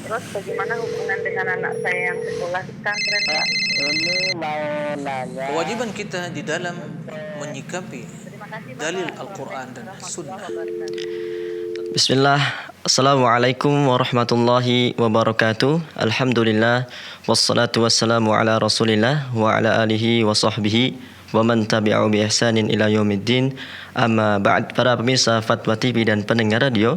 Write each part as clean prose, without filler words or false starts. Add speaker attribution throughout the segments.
Speaker 1: Terus bagaimana hubungan dengan anak saya yang sekolah di pesantren, Pak?
Speaker 2: Ini mau nanya.
Speaker 3: Kewajiban kita di dalam menyikapi
Speaker 1: Terima kasih, Bapak.
Speaker 3: dalil Al-Quran dan
Speaker 1: Assalamualaikum
Speaker 3: Sunnah.
Speaker 1: warahmatullahi wabarakatuh.
Speaker 4: Bismillah. Assalamualaikum warahmatullahi wabarakatuh. Alhamdulillah. Wassalatu wassalamu ala rasulillah wa ala alihi wa sahbihi wa man tabi'u bi ihsanin ila yaumiddin. Amma ba'd. Para pemirsa Fatwa TV dan pendengar radio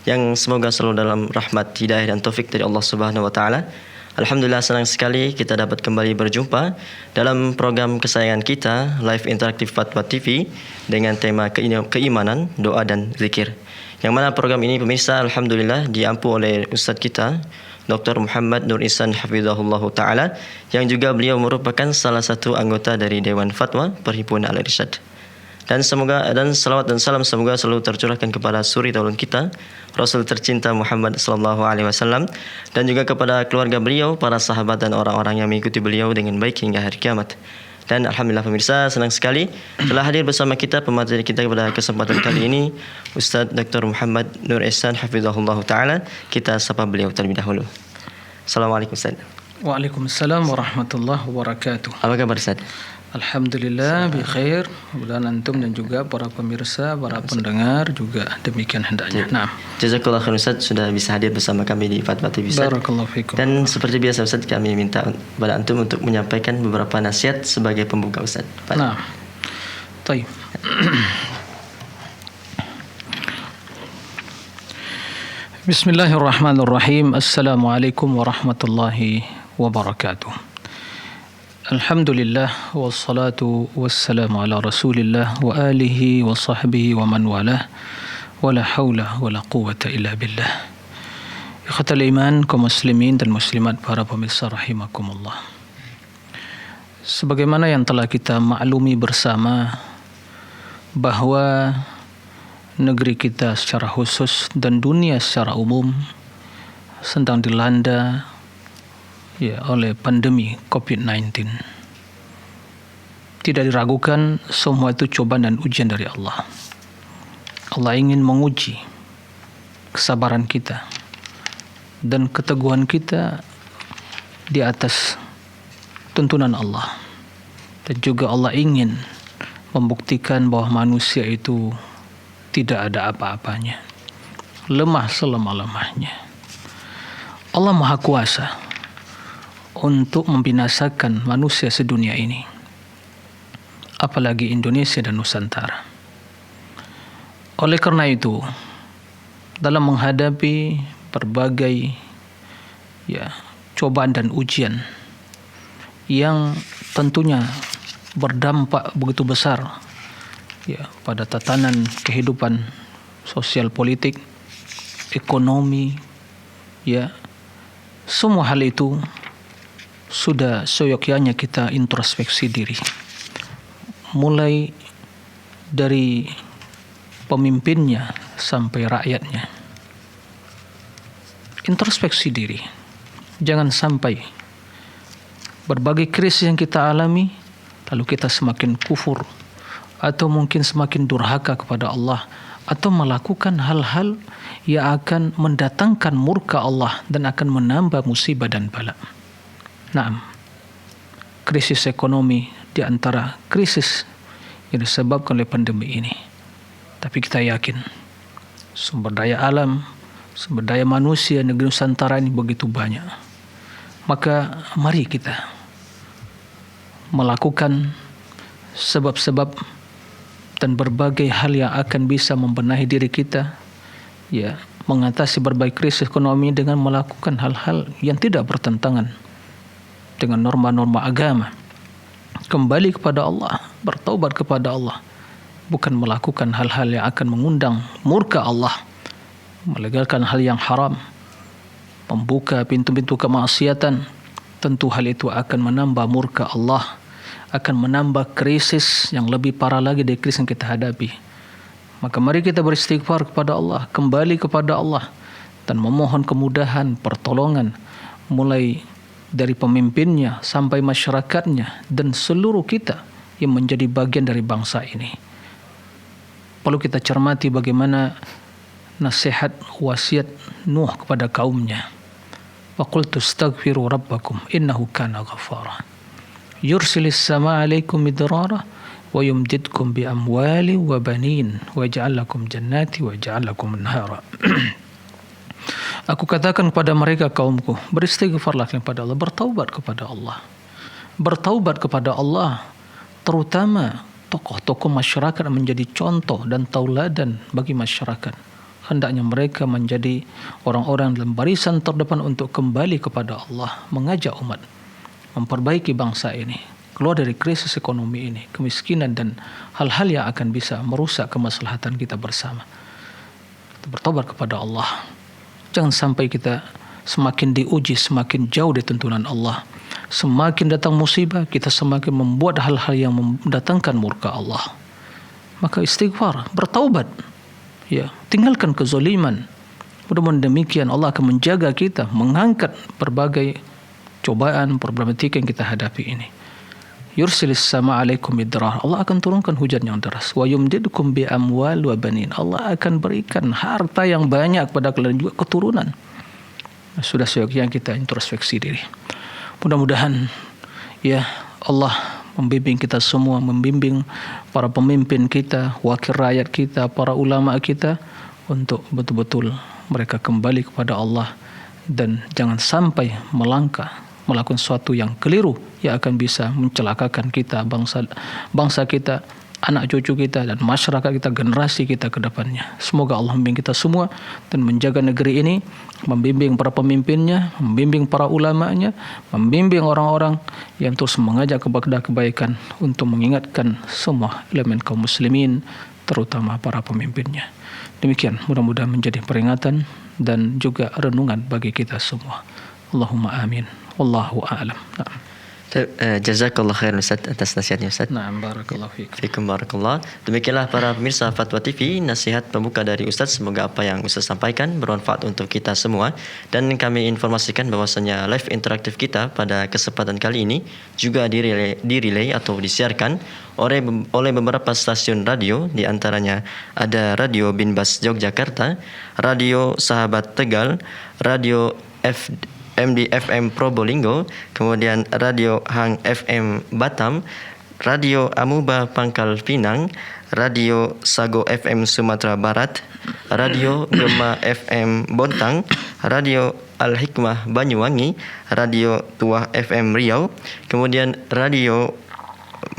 Speaker 4: yang semoga selalu dalam rahmat, hidayah dan taufik dari Allah Subhanahu wa taala. Alhamdulillah, senang sekali kita dapat kembali berjumpa dalam program kesayangan kita, Live Interaktif Fatwa TV, dengan tema keimanan, doa dan zikir. Yang mana program ini pemirsa alhamdulillah diampu oleh Ustadz kita Dr. Muhammad Nur Ihsan Hafizahullah Ta'ala, yang juga beliau merupakan salah satu anggota dari Dewan Fatwa Perhimpunan Al-Irsyad. Dan semoga salawat dan salam semoga selalu tercurahkan kepada suri taulun kita, Rasul tercinta Muhammad sallallahu alaihi wasallam, dan juga kepada keluarga beliau, para sahabat dan orang-orang yang mengikuti beliau dengan baik hingga hari kiamat. Dan alhamdulillah pemirsa, senang sekali telah hadir bersama kita pemateri kita pada kesempatan kali ini, Ustadz Dr. Muhammad Nur Ihsan Hafizahullah Ta'ala. Kita sapa beliau terlebih dahulu. Assalamualaikum Ustaz.
Speaker 5: Waalaikumsalam warahmatullahi wabarakatuh.
Speaker 4: Apa kabar Ustaz?
Speaker 5: Alhamdulillah bi khair. Mudah-mudahan antum dan juga para pemirsa, para pendengar juga demikian hendaknya. Nah,
Speaker 4: Jazakallah khair Ustaz sudah bisa hadir bersama kami di Fatwa TV Ustaz.
Speaker 5: barakallahu fikum.
Speaker 4: Dan seperti biasa Ustaz, kami minta kepada antum untuk menyampaikan beberapa nasihat sebagai pembuka Ustaz.
Speaker 5: Nah, baik. Bismillahirrahmanirrahim. Assalamualaikum warahmatullahi wabarakatuh. Alhamdulillah wassalatu wassalamu ala Rasulillah wa alihi wa sahbihi wa man walah. Wala haula wala quwwata illa billah. Ikhwatal iman, kaum muslimin dan muslimat, para pemirsa rahimakumullah. Sebagaimana yang telah kita maklumi bersama bahwa negeri kita secara khusus dan dunia secara umum sedang dilanda oleh pandemi COVID-19. Tidak diragukan semua itu cobaan dan ujian dari Allah. Allah ingin menguji kesabaran kita dan keteguhan kita di atas tuntunan Allah. Dan juga Allah ingin membuktikan bahwa manusia itu tidak ada apa-apanya, lemah selemah-lemahnya. Allah Maha Kuasa untuk membinasakan manusia sedunia ini, apalagi Indonesia dan Nusantara. Oleh karena itu, dalam menghadapi berbagai cobaan dan ujian yang tentunya berdampak begitu besar pada tatanan kehidupan sosial, politik, ekonomi, semua hal itu sudah seyogyanya kita introspeksi diri, mulai dari pemimpinnya sampai rakyatnya. Introspeksi diri, jangan sampai berbagai krisis yang kita alami lalu kita semakin kufur atau mungkin semakin durhaka kepada Allah, atau melakukan hal-hal yang akan mendatangkan murka Allah dan akan menambah musibah dan bala. Naam, krisis ekonomi di antara krisis yang disebabkan oleh pandemi ini. Tapi kita yakin sumber daya alam, sumber daya manusia negeri Nusantara ini begitu banyak. Maka mari kita melakukan sebab-sebab dan berbagai hal yang akan bisa membenahi diri kita, mengatasi berbagai krisis ekonomi dengan melakukan hal-hal yang tidak bertentangan dengan norma-norma agama. Kembali kepada Allah, bertaubat kepada Allah, bukan melakukan hal-hal yang akan mengundang murka Allah, melegalkan hal yang haram, membuka pintu-pintu kemaksiatan. Tentu hal itu akan menambah murka Allah, akan menambah krisis yang lebih parah lagi dari krisis yang kita hadapi. Maka mari kita beristighfar kepada Allah, kembali kepada Allah, dan memohon kemudahan, pertolongan, mulai dari pemimpinnya sampai masyarakatnya dan seluruh kita yang menjadi bagian dari bangsa ini. Perlu kita cermati bagaimana nasihat wasiat Nuh kepada kaumnya. wa qultu astaghfiru rabbakum innahu kana ghaffara yursilis samaa 'alaikum midrara wa yumdidkum bi amwali wa banin wa yaj'al lakum jannati wa yaj'al lakum anhara. Aku katakan kepada mereka kaumku, beristighfarlah kepada Allah, bertaubat kepada Allah. Bertaubat kepada Allah, terutama tokoh-tokoh masyarakat menjadi contoh dan tauladan bagi masyarakat. Hendaknya mereka menjadi orang-orang dalam barisan terdepan untuk kembali kepada Allah, mengajak umat, memperbaiki bangsa ini, keluar dari krisis ekonomi ini, kemiskinan dan hal-hal yang akan bisa merusak kemaslahatan kita bersama. Bertobat kepada Allah. Jangan sampai kita semakin diuji, semakin jauh dari tuntunan Allah. Semakin datang musibah, kita semakin membuat hal-hal yang mendatangkan murka Allah. Maka istighfar, bertaubat. Ya, tinggalkan kezaliman. Mudah-mudahan demikian Allah akan menjaga kita, mengangkat berbagai cobaan, problematika yang kita hadapi ini. Yursilis sama alaikum midrar. Allah akan turunkan hujan yang deras. Wa yumdidkum bi amwal wa banin. Allah akan berikan harta yang banyak kepada kalian juga keturunan. Sudah seyogyanya kita introspeksi diri. Mudah-mudahan ya Allah membimbing kita semua, membimbing para pemimpin kita, wakil rakyat kita, para ulama kita untuk betul-betul mereka kembali kepada Allah dan jangan sampai melakukan sesuatu yang keliru yang akan bisa mencelakakan kita, bangsa kita, anak cucu kita dan masyarakat kita, generasi kita ke depannya. Semoga Allah membimbing kita semua dan menjaga negeri ini, membimbing para pemimpinnya, membimbing para ulamanya, membimbing orang-orang yang terus mengajak kepada kebaikan untuk mengingatkan semua elemen kaum muslimin, terutama para pemimpinnya. Demikian mudah-mudahan menjadi peringatan dan juga renungan bagi kita semua. Allahumma amin. Wallahu a'lam.
Speaker 4: Jazakallah khairan Ustaz atas nasihatnya Ustaz.
Speaker 5: Na'am, barakallahu
Speaker 4: Fikum barakallah. Demikianlah para pemirsa Fatwa TV, nasihat pembuka dari Ustaz. Semoga apa yang Ustaz sampaikan bermanfaat untuk kita semua. Dan kami informasikan bahwasanya live interaktif kita pada kesempatan kali ini juga direlay atau disiarkan oleh beberapa stasiun radio, di antaranya ada Radio Binbas Yogyakarta, Radio Sahabat Tegal, Radio MDFM Probolinggo, kemudian Radio Hang FM Batam, Radio Amuba Pangkal Pinang, Radio Sago FM Sumatera Barat, Radio Gema FM Bontang, Radio Al-Hikmah Banyuwangi, Radio Tuah FM Riau, kemudian Radio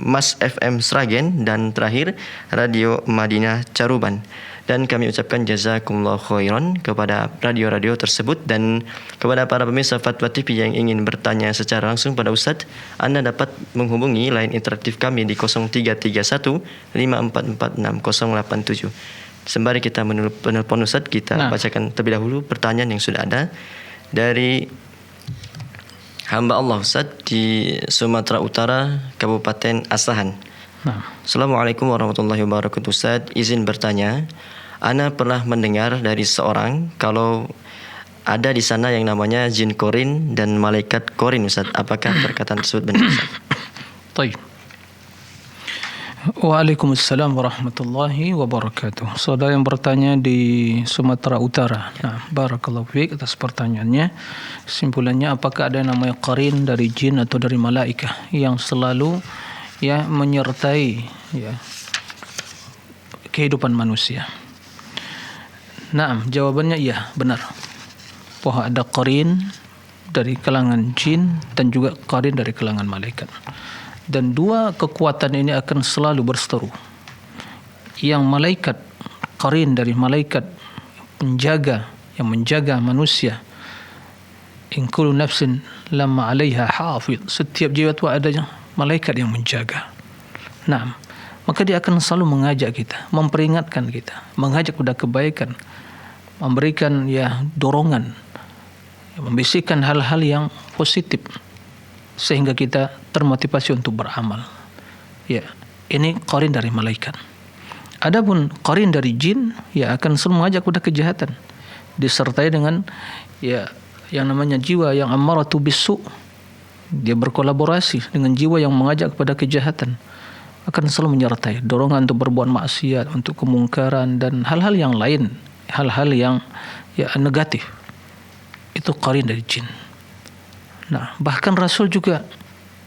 Speaker 4: Mas FM Sragen, dan terakhir Radio Madinah Caruban. Dan kami ucapkan jazakumullah khairan kepada radio-radio tersebut. Dan kepada para pemirsa Fatwa TV yang ingin bertanya secara langsung pada Ustadz, Anda dapat menghubungi line interaktif kami di 0331 5446 087. Sembari kita menelpon Ustadz, kita bacakan terlebih dahulu pertanyaan yang sudah ada dari hamba Allah Ustadz di Sumatera Utara, Kabupaten Asahan. Assalamualaikum warahmatullahi wabarakatuh Ustaz. Izin bertanya, Ana pernah mendengar dari seorang kalau ada di sana yang namanya jin korin dan malaikat korin Ustaz. Apakah perkataan tersebut benar Ustaz?
Speaker 5: Baik. Waalaikumsalam warahmatullahi wabarakatuh. Saudara yang bertanya di Sumatera Utara. Nah, barakallahu fiik atas pertanyaannya. Kesimpulannya, apakah ada yang namanya qarin dari jin atau dari malaikat yang selalu menyertai kehidupan manusia? Nah, jawabannya iya, benar. Bahwa ada qarin dari kalangan jin dan juga qarin dari kalangan malaikat. Dan dua kekuatan ini akan selalu berseteru. Yang malaikat, qarin dari malaikat yang menjaga manusia. In kullu nafsin lamma 'alaiha hafidh. Setiap jiwa itu ada malaikat yang menjaga. Nah, maka dia akan selalu mengajak kita, memperingatkan kita, mengajak kepada kebaikan, memberikan dorongan, membisikkan hal-hal yang positif sehingga kita termotivasi untuk beramal. Ya, ini qarin dari malaikat. Adapun qarin dari jin akan selalu mengajak kepada kejahatan, disertai dengan yang namanya jiwa yang ammaratu bisu. Dia berkolaborasi dengan jiwa yang mengajak kepada kejahatan, akan selalu menyertai dorongan untuk berbuat maksiat, untuk kemungkaran dan hal-hal yang lain, hal-hal yang negatif. Itu qarin dari jin. Nah, bahkan Rasul juga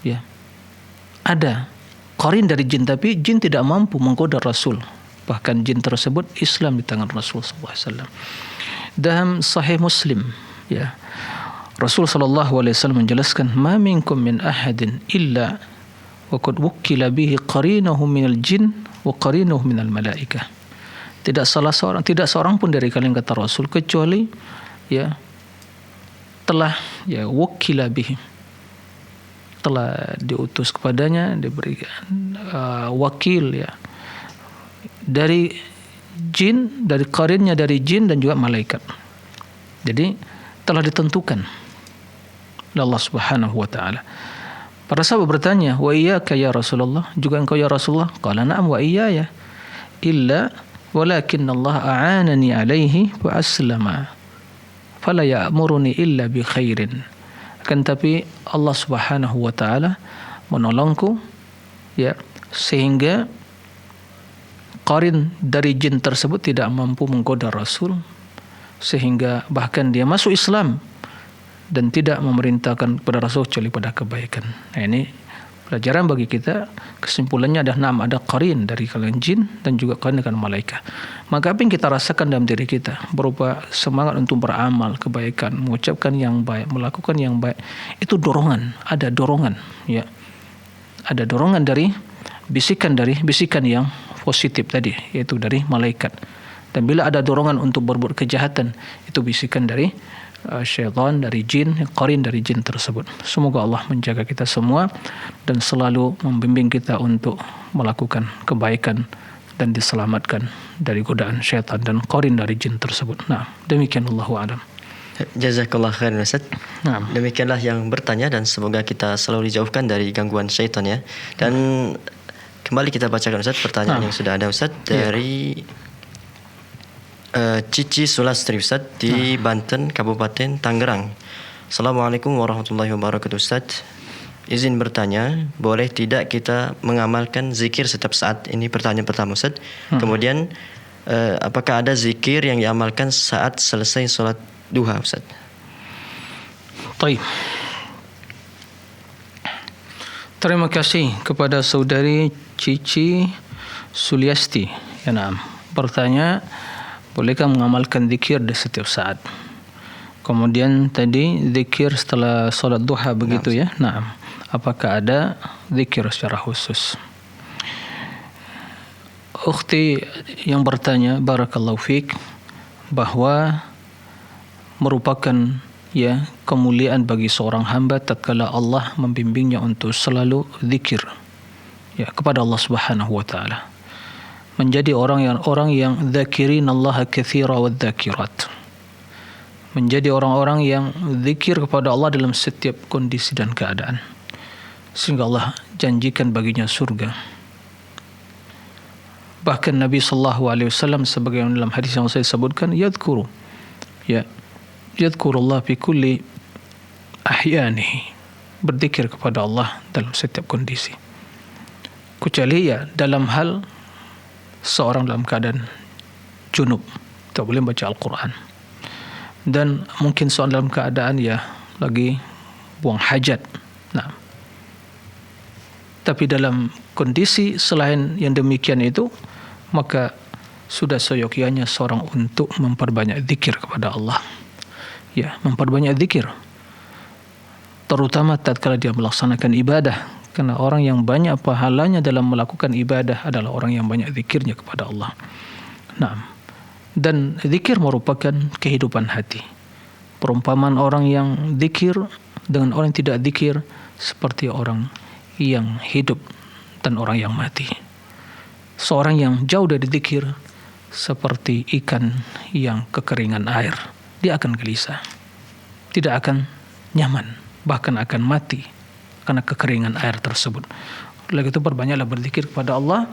Speaker 5: ya ada qarin dari jin, tapi jin tidak mampu menggoda Rasul. Bahkan jin tersebut Islam di tangan Rasul sallallahu alaihi wasallam. Dalam Sahih Muslim ya, Rasul sallallahu alaihi wasallam menjelaskan, "Ma minkum min ahadin illa wa qad wukkila bihi qarinahu minal jin wa qarinuhu minal malaikah." Tidak seorang pun dari kalian, kata Rasul, kecuali ya telah ya wukkila bihi, telah diutus kepadanya, diberikan wakil ya dari jin, dari qarinnya dari jin dan juga malaikat. Jadi telah ditentukan oleh Allah Subhanahu wa taala. Para sahabat bertanya, "Wa iyyaka ya Rasulullah? Juga engkau ya Rasulullah?" Qala na'am wa iyaya. Illa walakin Allah a'anani alaihi wa aslama. Fala ya'muruni illa bi khairin. Akan tapi Allah Subhanahu wa taala menolongku ya, sehingga qarin dari jin tersebut tidak mampu menggoda Rasul, sehingga bahkan dia masuk Islam dan tidak memerintahkan kepada Rasul kecuali pada kebaikan. Nah, ini pelajaran bagi kita. Kesimpulannya ada qarin dari kalangan jin dan juga qarin dengan malaikat. Maka apa yang kita rasakan dalam diri kita berupa semangat untuk beramal kebaikan, mengucapkan yang baik, melakukan yang baik, itu dorongan, ada dorongan ya. Ada dorongan dari bisikan yang positif tadi, yaitu dari malaikat. Dan bila ada dorongan untuk berbuat kejahatan, itu bisikan dari syaitan, dari jin, qarin dari jin tersebut. Semoga Allah menjaga kita semua dan selalu membimbing kita untuk melakukan kebaikan dan diselamatkan dari godaan syaitan dan qarin dari jin tersebut. Nah, demikian Allahu a'lam.
Speaker 4: Jazakallah khairan Ustaz.
Speaker 5: Nah,
Speaker 4: Demikianlah yang bertanya, dan semoga kita selalu dijauhkan dari gangguan syaitan ya. Dan kembali kita bacakan Ustaz pertanyaan yang sudah ada Ustaz dari Cici Sulastri Ustaz di Banten, Kabupaten Tangerang. Assalamualaikum warahmatullahi wabarakatuh Ustaz. Izin bertanya, boleh tidak kita mengamalkan zikir setiap saat? Ini pertanyaan pertama Ustaz. Kemudian apakah ada zikir yang diamalkan saat selesai sholat duha Ustaz?
Speaker 5: Baik. Terima kasih kepada saudari Cici Suliasti. Ya, nah, bertanya, bolehkah mengamalkan zikir di setiap saat? Kemudian tadi zikir setelah solat duha begitu ya. Nah, apakah ada zikir secara khusus? Ukhti yang bertanya, barakallahu fiik, bahwa merupakan ya kemuliaan bagi seorang hamba tatkala Allah membimbingnya untuk selalu zikir ya kepada Allah Subhanahu wa taala. Menjadi orang yang dzakirin Allah katsira wa dzakirat. Menjadi orang-orang yang zikir kepada Allah dalam setiap kondisi dan keadaan, sehingga Allah janjikan baginya surga. Bahkan Nabi sallallahu alaihi wasallam sebagaimana dalam hadis yang saya sebutkan, yadhkurullah fi kulli ahyanihi, berzikir kepada Allah dalam setiap kondisi, kecuali ya dalam hal seorang dalam keadaan junub, tak boleh baca Al-Quran, dan mungkin seorang dalam keadaan ya lagi buang hajat. Nah, tapi dalam kondisi selain yang demikian itu, maka sudah seyogyanya seorang untuk memperbanyak zikir kepada Allah. Ya, memperbanyak zikir, terutama tatkala dia melaksanakan ibadah. Karena orang yang banyak pahalanya dalam melakukan ibadah adalah orang yang banyak zikirnya kepada Allah. Nah, dan zikir merupakan kehidupan hati. Perumpamaan orang yang zikir dengan orang yang tidak zikir seperti orang yang hidup dan orang yang mati. Seorang yang jauh dari zikir seperti ikan yang kekeringan air. Dia akan gelisah, tidak akan nyaman, bahkan akan mati karena kekeringan air tersebut. Oleh itu perbanyaklah berzikir kepada Allah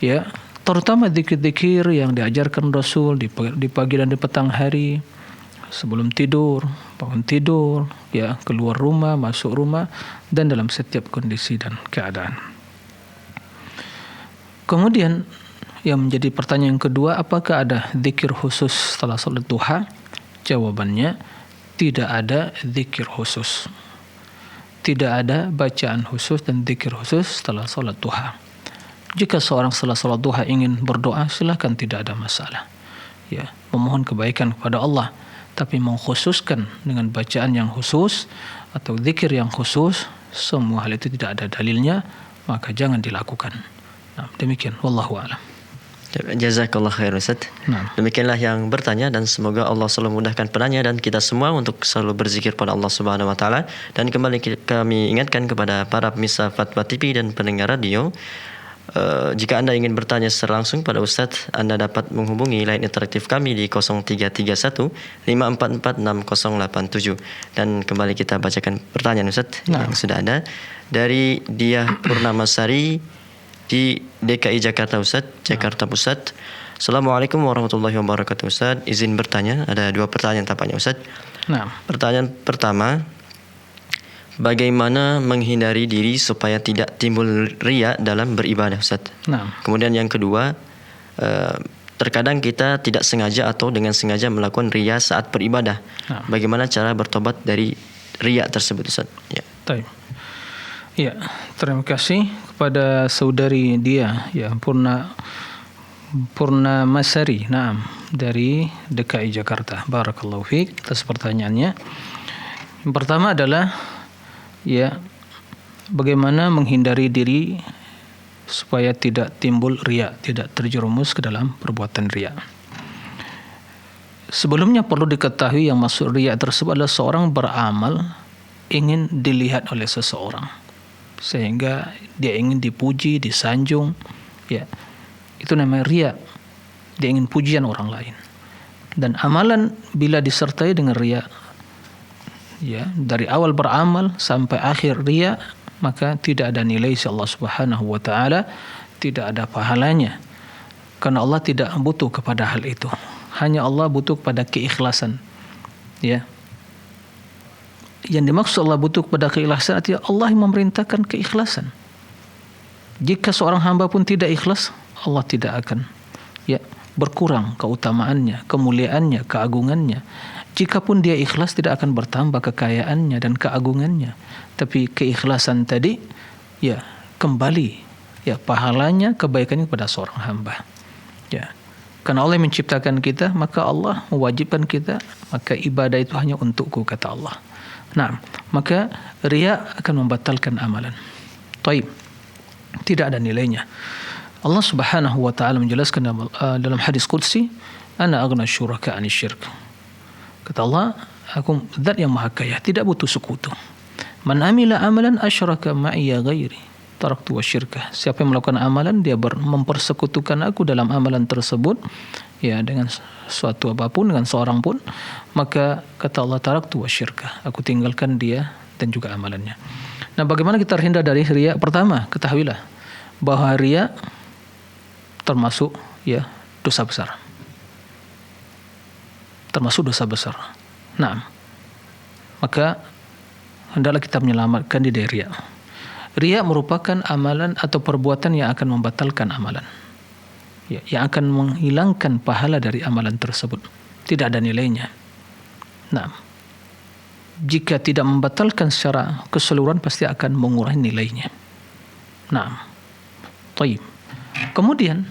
Speaker 5: ya, terutama zikir-zikir yang diajarkan Rasul di pagi dan di petang hari, sebelum tidur, bangun tidur, ya, keluar rumah, masuk rumah, dan dalam setiap kondisi dan keadaan. Kemudian yang menjadi pertanyaan kedua, apakah ada zikir khusus setelah salat duha? Jawabannya, tidak ada zikir khusus tidak ada bacaan khusus dan zikir khusus setelah salat duha. Jika seorang setelah salat duha ingin berdoa, silakan, tidak ada masalah. Ya, memohon kebaikan kepada Allah, tapi mengkhususkan dengan bacaan yang khusus atau zikir yang khusus, semua hal itu tidak ada dalilnya, maka jangan dilakukan. Nah, demikian, wallahu a'lam.
Speaker 4: Jazakallah khair Ustaz. Demikianlah yang bertanya, dan semoga Allah selalu mudahkan penanya dan kita semua untuk selalu berzikir pada Allah Subhanahu wa taala. Dan kembali kami ingatkan kepada para pemirsa Fatwa TV dan pendengar radio, jika Anda ingin bertanya secara langsung pada Ustaz, Anda dapat menghubungi line interaktif kami di 0331 544 6087. Dan kembali kita bacakan pertanyaan Ustaz yang sudah ada dari Diah Purnamasari di DKI Jakarta Ustaz, Jakarta Pusat. Assalamualaikum warahmatullahi wabarakatuh Ustaz. Izin bertanya, ada 2 pertanyaan tampaknya Ustaz. Pertanyaan pertama, bagaimana menghindari diri supaya tidak timbul riya dalam beribadah Ustaz? Kemudian yang kedua, terkadang kita tidak sengaja atau dengan sengaja melakukan riya saat beribadah. Bagaimana cara bertobat dari riya tersebut Ustaz? Ya.
Speaker 5: Ya, terima kasih kepada saudari dia, ya, Purnamasari, dari DKI Jakarta. Barakallahu fiik atas pertanyaannya. Yang pertama adalah, ya, bagaimana menghindari diri supaya tidak timbul riya, tidak terjerumus ke dalam perbuatan riya. Sebelumnya perlu diketahui yang maksud riya tersebut adalah seorang beramal ingin dilihat oleh seseorang, sehingga dia ingin dipuji, disanjung, ya, itu namanya riya. Dia ingin pujian orang lain. Dan amalan bila disertai dengan riya, ya, dari awal beramal sampai akhir riya, maka tidak ada nilai si Allah Subhanahu wa taala, tidak ada pahalanya. Karena Allah tidak butuh kepada hal itu. Hanya Allah butuh pada keikhlasan. Ya. Yang dimaksud Allah butuh pada keikhlasan, artinya Allah yang memerintahkan keikhlasan. Jika seorang hamba pun tidak ikhlas, Allah tidak akan, ya, berkurang keutamaannya, kemuliaannya, keagungannya. Jikapun dia ikhlas, tidak akan bertambah kekayaannya dan keagungannya. Tapi keikhlasan tadi, ya, kembali, ya, pahalanya, kebaikannya kepada seorang hamba. Ya. Karena Allah yang menciptakan kita, maka Allah mewajibkan kita, maka ibadah itu hanya untukku, kata Allah. Maka riya akan membatalkan amalan. Tidak ada nilainya. Allah Subhanahu wa taala menjelaskan dalam hadis qudsi, ana aghna syuraka 'anil syirk. Kata Allah, aku zat yang maha kaya, tidak butuh sekutu. Man amila amalan asyraka ma'iya ghairi taraktu wa syirkah. Siapa yang melakukan amalan, dia mempersekutukan aku dalam amalan tersebut, ya, dengan suatu apapun, dengan seorang pun, maka kata Allah, taraktu wa syirkah, aku tinggalkan dia dan juga amalannya. Nah, bagaimana kita terhindar dari riya? Pertama, ketahuilah bahwa riya termasuk, ya, dosa besar. Termasuk dosa besar. Maka hendaklah kita menyelamatkan diri dari riya. Riya merupakan amalan atau perbuatan yang akan membatalkan amalan, ya, yang akan menghilangkan pahala dari amalan tersebut. Tidak ada nilainya. Jika tidak membatalkan secara keseluruhan, pasti akan mengurangi nilainya. Kemudian,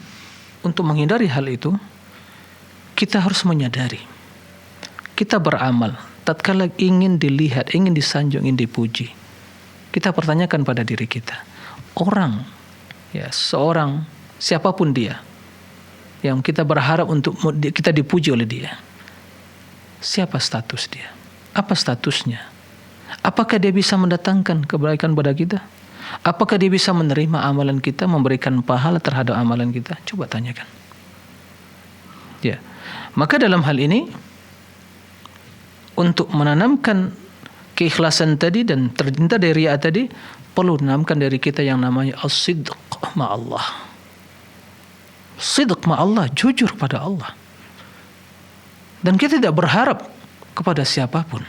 Speaker 5: untuk menghindari hal itu, kita harus menyadari, kita beramal tatkala ingin dilihat, ingin disanjung, ingin dipuji. Kita pertanyakan pada diri kita, orang, ya, seorang, siapapun dia, yang kita berharap untuk kita dipuji oleh dia, siapa status dia? Apa statusnya? Apakah dia bisa mendatangkan kebaikan pada kita? Apakah dia bisa menerima amalan kita, memberikan pahala terhadap amalan kita? Coba tanyakan. Ya. Maka dalam hal ini, untuk menanamkan keikhlasan tadi dan terhindar dari riya tadi, perlu menanamkan dari kita yang namanya as-sidq ma'allah. Sidq ma'allah, jujur pada Allah. Dan kita tidak berharap kepada siapapun.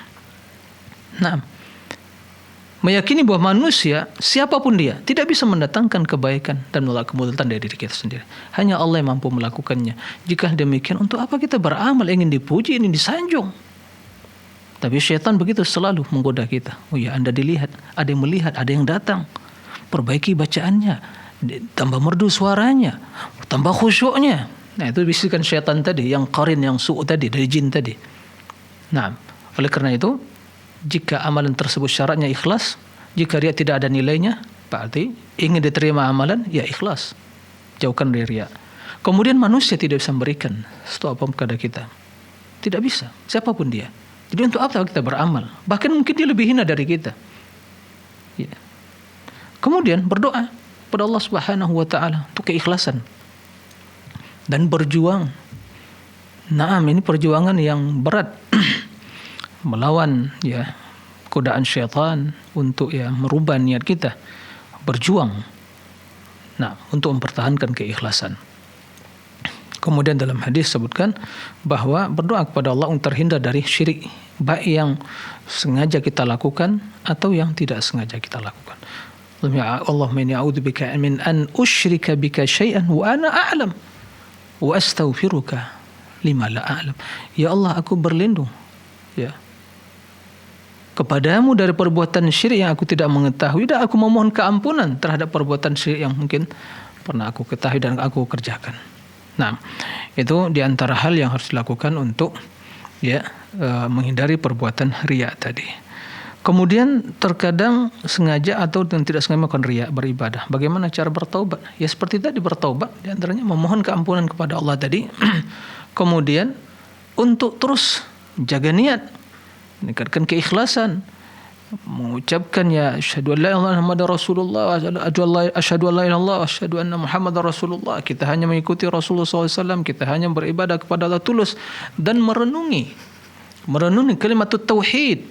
Speaker 5: Meyakini bahwa manusia, siapapun dia, tidak bisa mendatangkan kebaikan dan menolak kemudaratan dari diri kita sendiri. Hanya Allah yang mampu melakukannya. Jika demikian, untuk apa kita beramal, ingin dipuji, ingin disanjung? Tapi syaitan begitu selalu menggoda kita. Oh ya, Anda dilihat, ada yang melihat, ada yang datang. Perbaiki bacaannya, tambah merdu suaranya, tambah khusyuknya. Nah, itu bisikan syaitan tadi, yang qarin, yang su' tadi, dari jin tadi. Nah, oleh karena itu, jika amalan tersebut syaratnya ikhlas, jika riya tidak ada nilainya, berarti ingin diterima amalan, ya ikhlas. Jauhkan dari riya. Kemudian manusia tidak bisa memberikan sesuatu apa kepada kita. Tidak bisa, siapapun dia. Jadi untuk apa kita beramal? Bahkan mungkin dia lebih hina dari kita. Ya. Kemudian berdoa kepada Allah Subhanahu wa taala untuk keikhlasan dan berjuang. Naam, ini perjuangan yang berat melawan ya godaan syaitan untuk ya merubah niat kita, berjuang. Nah, untuk mempertahankan keikhlasan. Kemudian dalam hadis sebutkan bahwa berdoa kepada Allah untuk terhindar dari syirik, baik yang sengaja kita lakukan atau yang tidak sengaja kita lakukan. Allahumma inni a'udzubika min an usyrika bika syai'an wa ana a'lam wa astaghfiruka lima la a'lam. Ya Allah, aku berlindung ya kepadamu dari perbuatan syirik yang aku tidak mengetahui, dan aku memohon keampunan terhadap perbuatan syirik yang mungkin pernah aku ketahui dan aku kerjakan. Nah, itu diantara hal yang harus dilakukan untuk ya menghindari perbuatan riya tadi. Kemudian terkadang sengaja atau tidak sengaja melakukan riya beribadah. Bagaimana cara bertaubat? Ya seperti tadi, bertaubat diantaranya memohon keampunan kepada Allah tadi. Kemudian untuk terus jaga niat, meningkatkan keikhlasan, mengucapkan ya asyhadu an la ilaha illallah Rasulullah, asyhadu an la ilaha illallah, asyhadu anna Muhammadar Rasulullah. Kita hanya mengikuti Rasulullah SAW, kita hanya beribadah kepada Allah tulus, dan merenungi kalimat tauhid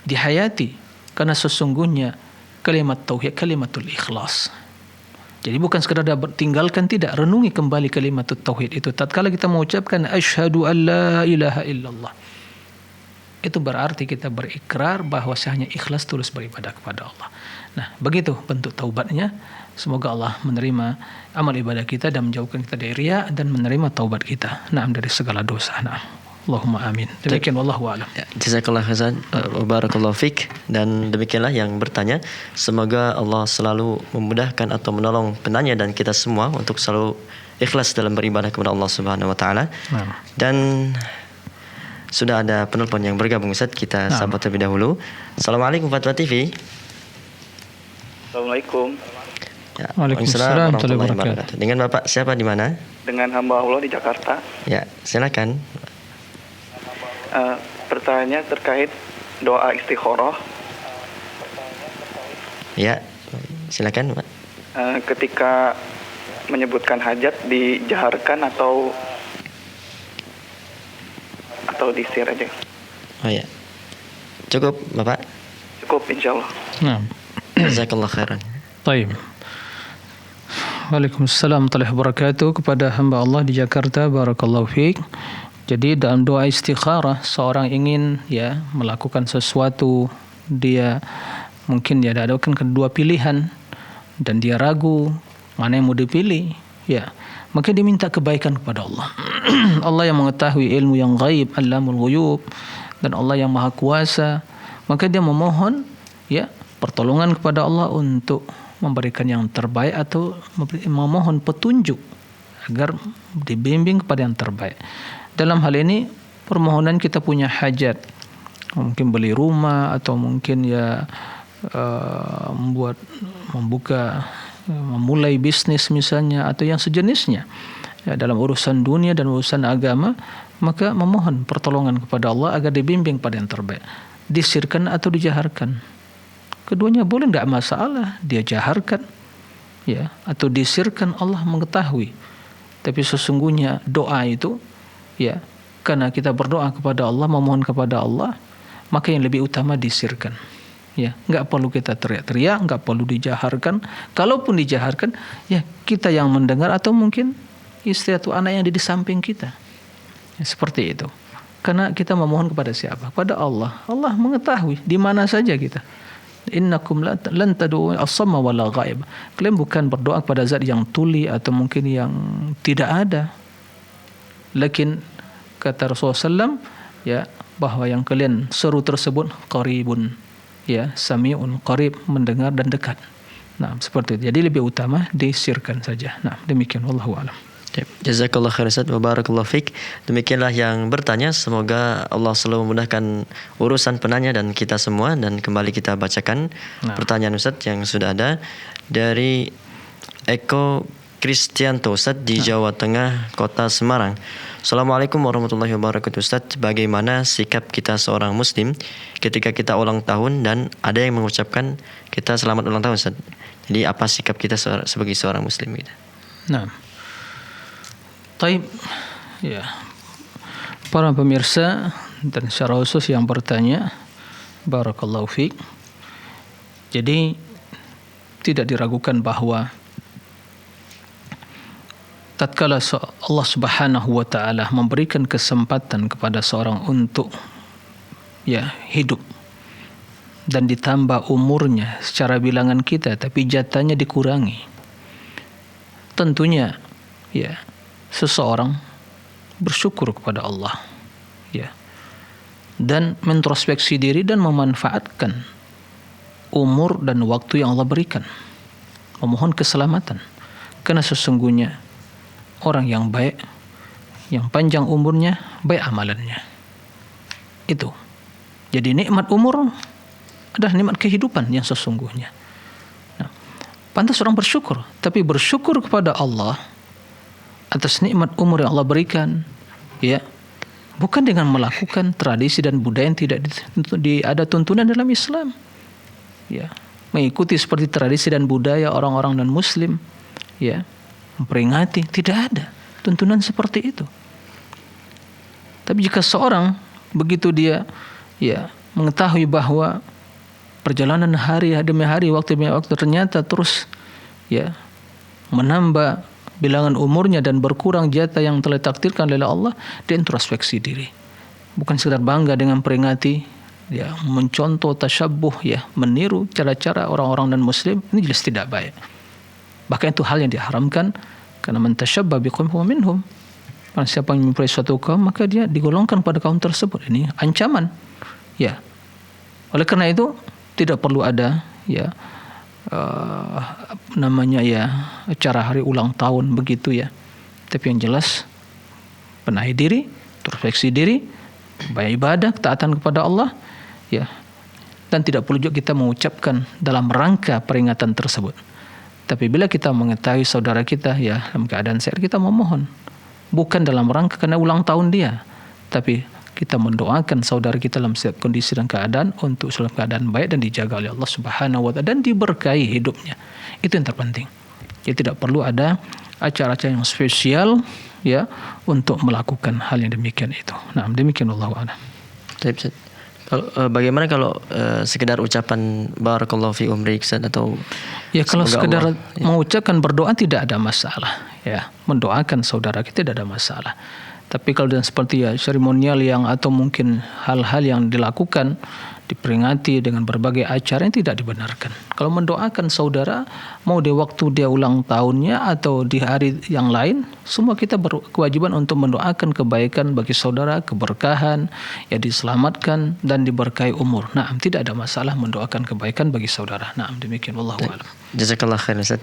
Speaker 5: dihayati, karena sesungguhnya kalimat tauhid kalimatul ikhlas. Jadi bukan sekadar tinggalkan, tidak, renungi kembali kalimat tauhid itu tatkala kita mengucapkan asyhadu an la ilaha illallah. Itu berarti kita berikrar bahwa hanya ikhlas tulus beribadah kepada Allah. Nah, begitu bentuk taubatnya. Semoga Allah menerima amal ibadah kita dan menjauhkan kita dari riya dan menerima taubat kita. Naam, dari segala dosa. Naam. Allahumma amin. Demikian wallahu a'lam.
Speaker 4: Ya, jazakallah khairan wa barakallahu fik. Dan demikianlah yang bertanya. Semoga Allah selalu memudahkan atau menolong penanya dan kita semua untuk selalu ikhlas dalam beribadah kepada Allah Subhanahu wa taala. Dan sudah ada penelpon yang bergabung, Ustaz. Kita sambut terlebih dahulu. Assalamualaikum Fatwa TV.
Speaker 6: Assalamualaikum.
Speaker 4: Ya,
Speaker 5: Waalaikumsalam warahmatullahi wabarakatuh.
Speaker 4: Dengan Bapak siapa di mana?
Speaker 6: Dengan hamba Allah di Jakarta.
Speaker 4: Ya, silakan.
Speaker 6: Pertanyaannya terkait doa istikharah.
Speaker 4: Ya, silakan, Pak.
Speaker 6: Ketika menyebutkan hajat dijaharkan atau di-share aja?
Speaker 4: Oh ya. Cukup, Bapak?
Speaker 6: Cukup, insyaallah.
Speaker 5: Nah.
Speaker 4: Jazakallah khairan.
Speaker 5: Baik. Waalaikumsalam warahmatullahi wabarakatuh. Kepada hamba Allah di Jakarta, barakallahu fiik. Jadi dalam doa istikharah, seorang ingin ya melakukan sesuatu, dia mungkin dia ada kedua pilihan dan dia ragu mana yang mau dipilih, ya. Maka dia minta kebaikan kepada Allah. Allah yang mengetahui ilmu yang ghaib, Allamul ghuyub, dan Allah yang maha kuasa. Maka dia memohon ya pertolongan kepada Allah untuk memberikan yang terbaik atau memohon petunjuk agar dibimbing kepada yang terbaik. Dalam hal ini permohonan kita punya hajat, mungkin beli rumah atau mungkin ya memulai bisnis misalnya atau yang sejenisnya ya, dalam urusan dunia dan urusan agama, maka memohon pertolongan kepada Allah agar dibimbing pada yang terbaik. Disirkan atau dijaharkan, keduanya boleh, tidak masalah. Dia jaharkan ya atau disirkan, Allah mengetahui. Tapi sesungguhnya doa itu ya, karena kita berdoa kepada Allah, memohon kepada Allah, maka yang lebih utama disirkan. Ya, enggak perlu kita teriak-teriak, enggak perlu dijaharkan. Kalaupun dijaharkan, ya kita yang mendengar atau mungkin istri atau anak yang ada di samping kita. Ya, seperti itu. Karena kita memohon kepada siapa? Kepada Allah. Allah mengetahui di mana saja kita. Innakum lan tad'u as-samma wala ghaib. Kalian bukan berdoa kepada zat yang tuli atau mungkin yang tidak ada. Lakin kata Rasulullah SAW, ya, bahwa yang kalian seru tersebut qaribun, ya, sami'un qarib, mendengar dan dekat. Nah, seperti itu. Jadi lebih utama disirkan saja. Nah, demikian, wallahu a'lam.
Speaker 4: Jazakallah khair Ustaz wa barakallahu fik. Demikianlah yang bertanya, semoga Allah selalu memudahkan urusan penanya dan kita semua. Dan kembali kita bacakan pertanyaan Ustaz yang sudah ada dari Eko Kristianto Ustaz di Jawa Tengah, Kota Semarang. Assalamualaikum warahmatullahi wabarakatuh Ustaz. Bagaimana sikap kita seorang muslim ketika kita ulang tahun dan ada yang mengucapkan kita selamat ulang tahun Ustaz? Jadi apa sikap kita sebagai seorang muslim gitu?
Speaker 5: Nah, taib, ya, para pemirsa dan secara khusus yang bertanya, barakallahu fiik. Jadi tidak diragukan bahwa tatkala Allah Subhanahu wa taala memberikan kesempatan kepada seorang untuk hidup dan ditambah umurnya secara bilangan kita, tapi jatahnya dikurangi, tentunya seseorang bersyukur kepada Allah, dan mentrospeksi diri dan memanfaatkan umur dan waktu yang Allah berikan, memohon keselamatan, karena sesungguhnya orang yang baik, yang panjang umurnya, baik amalannya. Itu. Jadi nikmat umur adalah nikmat kehidupan yang sesungguhnya. Nah, pantas orang bersyukur, tapi bersyukur kepada Allah atas nikmat umur yang Allah berikan, bukan dengan melakukan tradisi dan budaya yang tidak ada tuntunan dalam Islam. Mengikuti seperti tradisi dan budaya orang-orang non-Muslim, memperingati, tidak ada tuntunan seperti itu. Tapi jika seorang begitu dia mengetahui bahwa perjalanan hari demi hari, waktu demi waktu ternyata terus menambah bilangan umurnya dan berkurang jatah yang telah ditakdirkan oleh Allah, dia introspeksi diri. Bukan sekedar bangga dengan peringati, mencontoh tasyabbuh, meniru cara-cara orang-orang non-Muslim, ini jelas tidak baik. Bahkan itu hal yang diharamkan, karena man tasyabbaha biqaumin fahuwa minhum. Barang siapa yang mempelai suatu kaum, maka dia digolongkan pada kaum tersebut. Ini ancaman. Oleh karena itu tidak perlu ada acara hari ulang tahun begitu Tapi yang jelas benahi diri, introspeksi diri, banyak ibadah, ketaatan kepada Allah, dan tidak perlu juga kita mengucapkan dalam rangka peringatan tersebut. Tapi bila kita mengetahui saudara kita dalam keadaan sehat, kita memohon, bukan dalam rangka karena ulang tahun dia, tapi kita mendoakan saudara kita dalam setiap kondisi dan keadaan untuk dalam keadaan baik dan dijaga oleh Allah Subhanahu wa taala dan diberkahi hidupnya. Itu yang terpenting. Jadi tidak perlu ada acara-acara yang spesial untuk melakukan hal yang demikian itu. Nah, demikian Allahu a'lam.
Speaker 4: Bagaimana kalau sekedar ucapan barakallahu fi umrik atau
Speaker 5: kalau sekedar mengucapkan berdoa tidak ada masalah, mendoakan saudara kita tidak ada masalah. Tapi kalau dan seperti seremonial yang atau mungkin hal-hal yang dilakukan diperingati dengan berbagai acara yang tidak dibenarkan. Kalau mendoakan saudara, mau di waktu dia ulang tahunnya atau di hari yang lain, semua kita berkewajiban untuk mendoakan kebaikan bagi saudara, keberkahan, diselamatkan dan diberkahi umur. Nah, tidak ada masalah mendoakan kebaikan bagi saudara. Nah, demikian wallahu a'lam.
Speaker 4: Jazakallah khair Ustaz.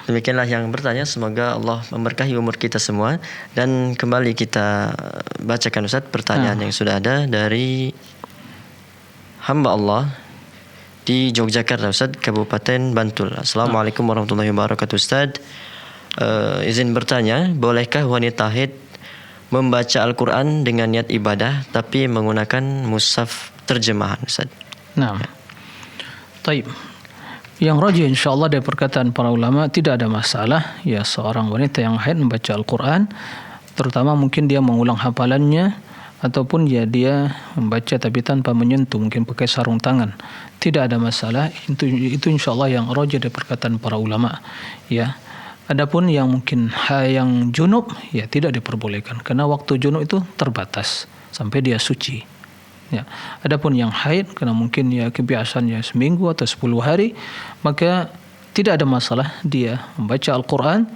Speaker 4: Demikianlah yang bertanya, semoga Allah memberkahi umur kita semua. Dan kembali kita bacakan Ustaz pertanyaan yang sudah ada dari hamba Allah di Yogyakarta Ustaz, Kabupaten Bantul. Assalamualaikum warahmatullahi wabarakatuh Ustaz. Izin bertanya, bolehkah wanita haid membaca Al-Quran dengan niat ibadah tapi menggunakan mushaf terjemahan Ustaz?
Speaker 5: Nah, taib. Yang rajih insyaAllah dari perkataan para ulama tidak ada masalah seorang wanita yang haid membaca Al-Quran, terutama mungkin dia mengulang hafalannya ataupun dia membaca tapi tanpa menyentuh, mungkin pakai sarung tangan, tidak ada masalah. Itu insyaallah yang rajih dari perkataan para ulama. Adapun yang mungkin yang junub tidak diperbolehkan karena waktu junub itu terbatas sampai dia suci. Adapun yang haid karena mungkin kebiasaannya seminggu atau 10 hari, maka tidak ada masalah dia membaca Al-Quran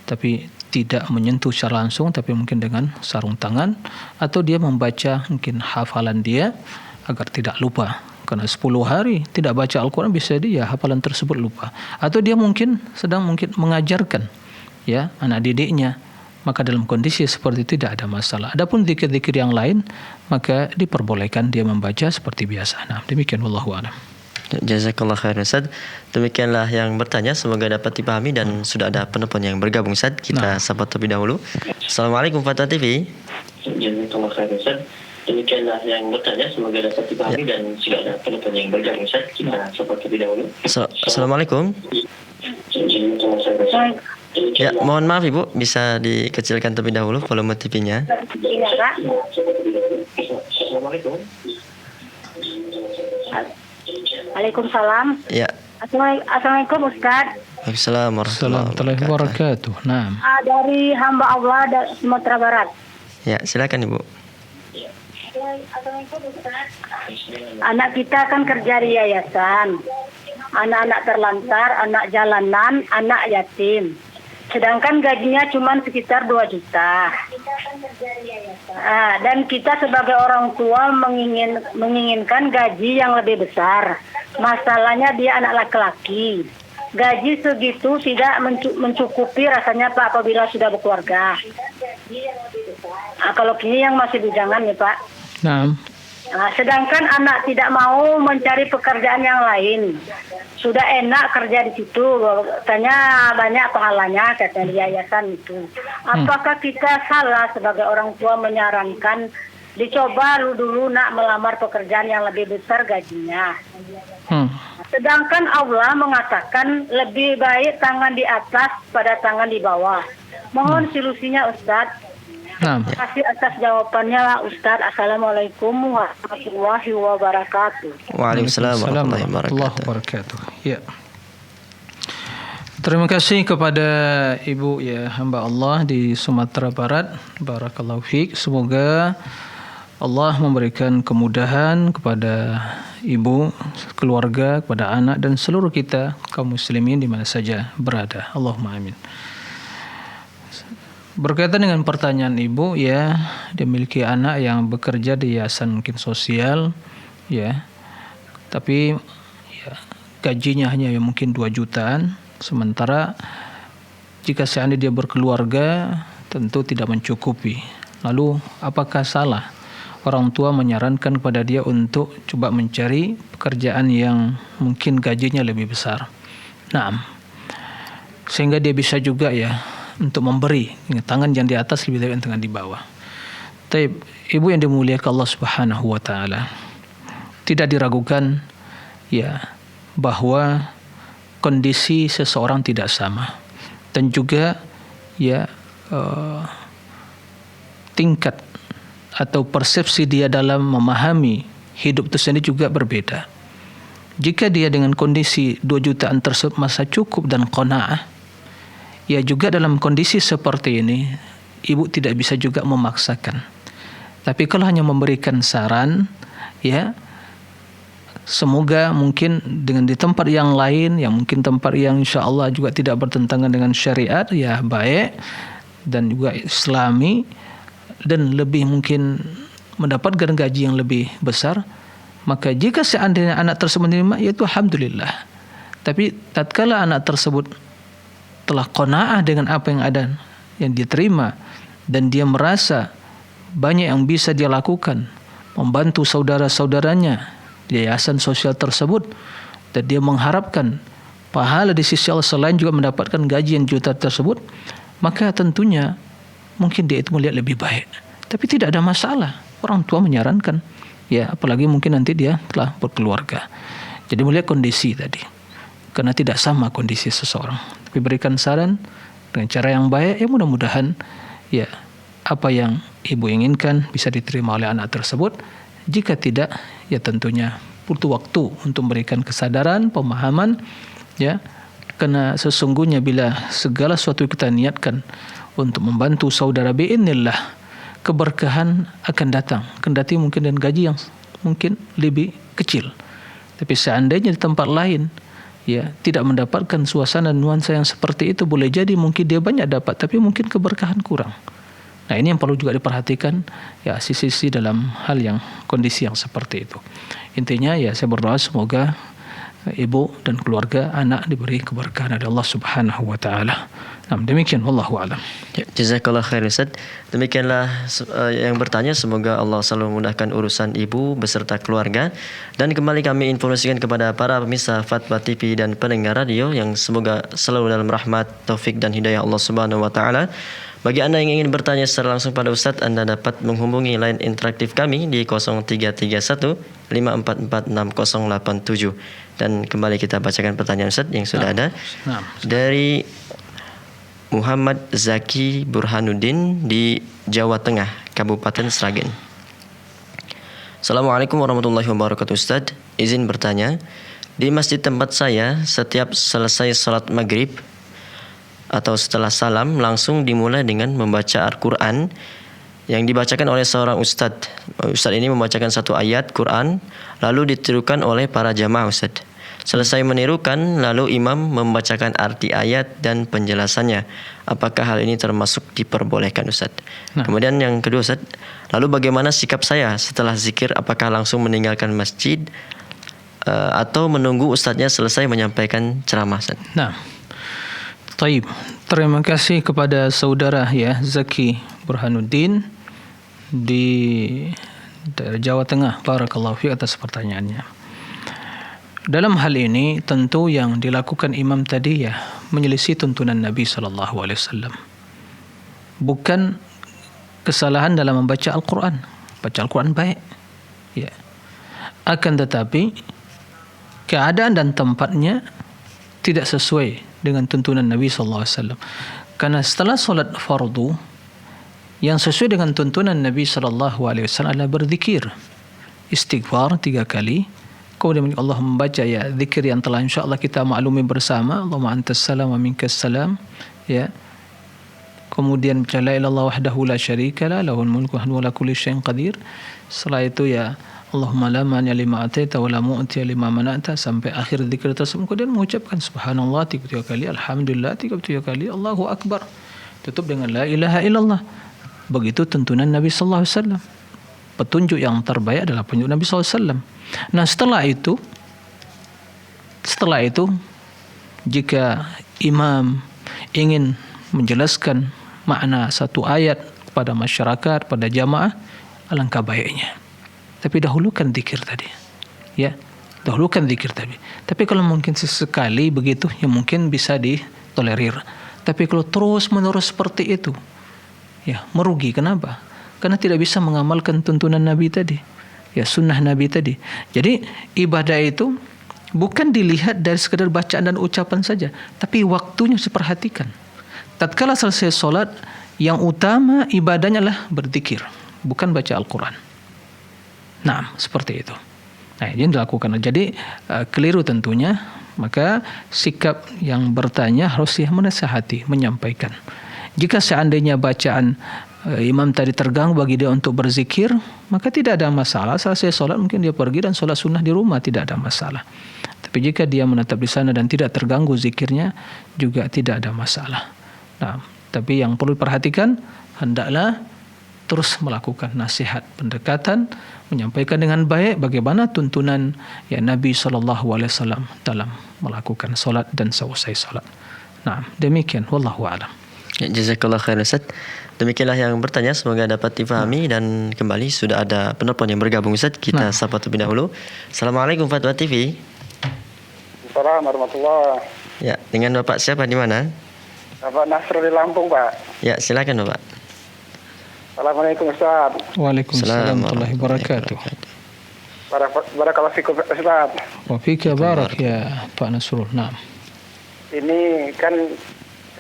Speaker 5: tapi tidak menyentuh secara langsung tapi mungkin dengan sarung tangan, atau dia membaca mungkin hafalan dia agar tidak lupa. Karena 10 hari tidak baca Al-Quran bisa dia hafalan tersebut lupa. Atau dia mungkin sedang mengajarkan ya anak didiknya, maka dalam kondisi seperti itu tidak ada masalah. Adapun zikir-zikir yang lain maka diperbolehkan dia membaca seperti biasa. Nah, demikian wallahu a'lam.
Speaker 4: Jazakallah khairan Ustaz. Demikianlah yang bertanya, semoga dapat dipahami dan sudah ada penelpon yang bergabung Ustaz. Kita sapa terlebih dahulu. Assalamualaikum Fatah TV.
Speaker 7: Jazakallah khairan Ustaz. Demikianlah yang bertanya, semoga dapat dipahami dan sudah ada penelpon yang bergabung Ustaz. Kita sapa terlebih dahulu.
Speaker 4: Assalamualaikum.
Speaker 7: Jazakallah khairan Ustaz.
Speaker 4: Ya, mohon maaf Ibu, bisa dikecilkan terlebih dahulu volume TV-nya.
Speaker 1: Iya, Kak.
Speaker 7: Assalamualaikum.
Speaker 1: Waalaikumsalam.
Speaker 4: Ya.
Speaker 1: Assalamualaikum Ustaz.
Speaker 4: Waalaikumsalam
Speaker 5: Warahmatullahi wabarakatuh. Nah,
Speaker 1: Dari hamba Allah dari Sumatera Barat.
Speaker 4: Ya, silakan Ibu.
Speaker 1: Anak kita kan kerja di yayasan. Anak-anak terlantar, anak jalanan, anak yatim. Sedangkan gajinya cuma sekitar 2 juta. Dan kita sebagai orang tua menginginkan gaji yang lebih besar. Masalahnya dia anak laki-laki. Gaji segitu tidak mencukupi rasanya Pak apabila sudah berkeluarga. Kalau kini yang masih bujangan nih Pak. Sedangkan anak tidak mau mencari pekerjaan yang lain. Sudah enak kerja di situ, katanya banyak pahalanya, katanya di yayasan itu. Apakah kita salah sebagai orang tua menyarankan dicoba dulu nak melamar pekerjaan yang lebih besar gajinya? Sedangkan Allah mengatakan lebih baik tangan di atas pada tangan di bawah. Mohon solusinya Ustadz. Terima kasih atas jawabannya Ustadz. Assalamualaikum warahmatullahi wabarakatuh.
Speaker 4: Waalaikumsalam warahmatullahi
Speaker 5: wabarakatuh. Ya. Terima kasih kepada Ibu ya hamba Allah di Sumatera Barat. Barakallahu fiik. Semoga Allah memberikan kemudahan kepada ibu, keluarga, kepada anak dan seluruh kita kaum muslimin di mana saja berada. Allahumma amin. Berkaitan dengan pertanyaan ibu ya, dia memiliki anak yang bekerja di yayasan mungkin sosial ya, tapi ya, gajinya hanya ya mungkin 2 jutaan, sementara jika seandainya dia berkeluarga tentu tidak mencukupi. Lalu apakah salah orang tua menyarankan kepada dia untuk coba mencari pekerjaan yang mungkin gajinya lebih besar? Sehingga dia bisa juga ya untuk memberi, tangan yang di atas lebih dari tangan di bawah. Tapi ibu yang dimuliakan Allah Subhanahu wa taala, tidak diragukan ya bahwa kondisi seseorang tidak sama dan juga ya tingkat atau persepsi dia dalam memahami hidup itu sendiri juga berbeda. Jika dia dengan kondisi 2 jutaan tersebut masa cukup dan qanaah, ya juga dalam kondisi seperti ini, ibu tidak bisa juga memaksakan. Tapi kalau hanya memberikan saran, ya semoga mungkin dengan di tempat yang lain, yang mungkin tempat yang insya Allah juga tidak bertentangan dengan syariat, ya baik dan juga Islami dan lebih mungkin mendapatkan gaji yang lebih besar, maka jika seandainya anak tersebut menerima, yaitu alhamdulillah. Tapi tatkala anak tersebut telah qanaah dengan apa yang ada yang diterima dan dia merasa banyak yang bisa dia lakukan membantu saudara-saudaranya di yayasan sosial tersebut dan dia mengharapkan pahala di sisi Allah selain juga mendapatkan gaji yang juta tersebut, maka tentunya mungkin dia itu melihat lebih baik. Tapi tidak ada masalah orang tua menyarankan ya, apalagi mungkin nanti dia telah berkeluarga. Jadi melihat kondisi tadi, karena tidak sama kondisi seseorang. Tapi berikan saran dengan cara yang baik, ya mudah-mudahan ya apa yang ibu inginkan bisa diterima oleh anak tersebut. Jika tidak, ya tentunya butuh waktu untuk memberikan kesadaran, pemahaman ya. Karena sesungguhnya bila segala sesuatu kita niatkan untuk membantu saudara bi'inillah, keberkahan akan datang. Kendati mungkin dengan gaji yang mungkin lebih kecil. Tapi seandainya di tempat lain ya tidak mendapatkan suasana nuansa yang seperti itu, boleh jadi mungkin dia banyak dapat tapi mungkin keberkahan kurang. Nah, ini yang perlu juga diperhatikan ya, sisi-sisi dalam hal yang kondisi yang seperti itu. Intinya ya saya berdoa semoga ibu dan keluarga anak diberi keberkahan dari Allah Subhanahu wa taala. Nah, demikian wallahu alam.
Speaker 4: Ya, jazakallah khair Ustaz. Demikianlah yang bertanya, semoga Allah selalu memudahkan urusan ibu beserta keluarga. Dan kembali kami informasikan kepada para pemirsa Fatwa TV dan pendengar radio yang semoga selalu dalam rahmat, taufik dan hidayah Allah Subhanahu wa taala. Bagi Anda yang ingin bertanya secara langsung pada Ustaz, Anda dapat menghubungi line interaktif kami di 0331 544 6087. Dan kembali kita bacakan pertanyaan Ustaz yang sudah ada. Dari Muhammad Zaki Burhanuddin di Jawa Tengah, Kabupaten Sragen. Assalamualaikum warahmatullahi wabarakatuh Ustaz. Izin bertanya, di masjid tempat saya setiap selesai salat maghrib atau setelah salam langsung dimulai dengan membaca Al-Quran yang dibacakan oleh seorang ustadz. Ustadz ini membacakan satu ayat Quran lalu ditirukan oleh para jamaah Ustadz. Selesai menirukan, lalu imam membacakan arti ayat dan penjelasannya. Apakah hal ini termasuk diperbolehkan Ustaz? Kemudian yang kedua Ustaz, lalu bagaimana sikap saya setelah zikir? Apakah langsung meninggalkan masjid atau menunggu ustadznya selesai menyampaikan ceramah Ustaz?
Speaker 5: Taib. Terima kasih kepada saudara ya Zaki Burhanuddin di daerah Jawa Tengah. Barakallahu fiik atas pertanyaannya. Dalam hal ini tentu yang dilakukan imam tadi ya menyelisih tuntunan Nabi SAW. Bukan kesalahan dalam membaca Al-Quran. Baca Al-Quran baik. Ya. Akan tetapi keadaan dan tempatnya tidak sesuai dengan tuntunan Nabi SAW. Karena setelah solat fardu yang sesuai dengan tuntunan Nabi SAW adalah berzikir, istighfar 3 kali. Kemudian Allah membaca ya zikir yang telah insyaAllah kita maklumi bersama, Allahumma antas salam wa minkas salam, ya. Kemudian baca la ilaha illallah wahdahu la syarikalah lahul mulku wa huwa ala kulli syai'in qadir. Setelah itu ya Allahumma la mani lima ataita wa la mu'ti lima mana'ta, sampai akhir zikir tersebut. Kemudian mengucapkan subhanallah 33 kali, alhamdulillah 33 kali, Allahu akbar. Tutup dengan la ilaha illallah. Begitu tuntunan Nabi sallallahu alaihi wasallam. Petunjuk yang terbaik adalah petunjuk Nabi sallallahu alaihi wasallam. Nah, setelah itu jika imam ingin menjelaskan makna satu ayat kepada masyarakat, pada jamaah, alangkah baiknya. Tapi dahulukan zikir tadi. Ya, dahulukan zikir tadi. Tapi kalau mungkin sesekali begitu, ya mungkin bisa ditolerir. Tapi kalau terus-menerus seperti itu, ya merugi. Kenapa? Karena tidak bisa mengamalkan tuntunan Nabi tadi. Ya, sunnah Nabi tadi. Jadi ibadah itu bukan dilihat dari sekadar bacaan dan ucapan saja, tapi waktunya diperhatikan. Tatkala selesai solat, yang utama ibadahnya adalah berzikir, bukan baca Al-Quran. Nah, seperti itu. Nah, ini dilakukan. Jadi keliru tentunya. Maka sikap yang bertanya harus menasihati, menyampaikan. Jika seandainya bacaan imam tadi terganggu bagi dia untuk berzikir, maka tidak ada masalah. Selesai solat mungkin dia pergi dan solat sunnah di rumah, tidak ada masalah. Tapi jika dia menetap di sana dan tidak terganggu zikirnya, juga tidak ada masalah. Nah, tapi yang perlu diperhatikan, hendaklah terus melakukan nasihat, pendekatan, menyampaikan dengan baik bagaimana tuntunan ya Nabi SAW dalam melakukan solat dan selesai solat. Nah, demikian. Wallahu a'lam.
Speaker 4: Ya, jazakallah khair Ustaz. Demikianlah yang bertanya, semoga dapat difahami. Dan kembali sudah ada penelpon yang bergabung Ustaz. Kita sapa terlebih dahulu. Assalamualaikum Fatwa TV.
Speaker 8: Assalamualaikum warahmatullahi.
Speaker 4: Ya, dengan Bapak siapa di mana?
Speaker 8: Bapak Nasrul di Lampung, Pak.
Speaker 4: Ya, silakan Bapak.
Speaker 8: Assalamualaikum Ustaz.
Speaker 5: Waalaikumsalam warahmatullahi wabarakatuh.
Speaker 8: Barakallahu fikum Ustaz.
Speaker 5: Wa fika barak ya Pak Nasrul. Naam.
Speaker 8: Ini kan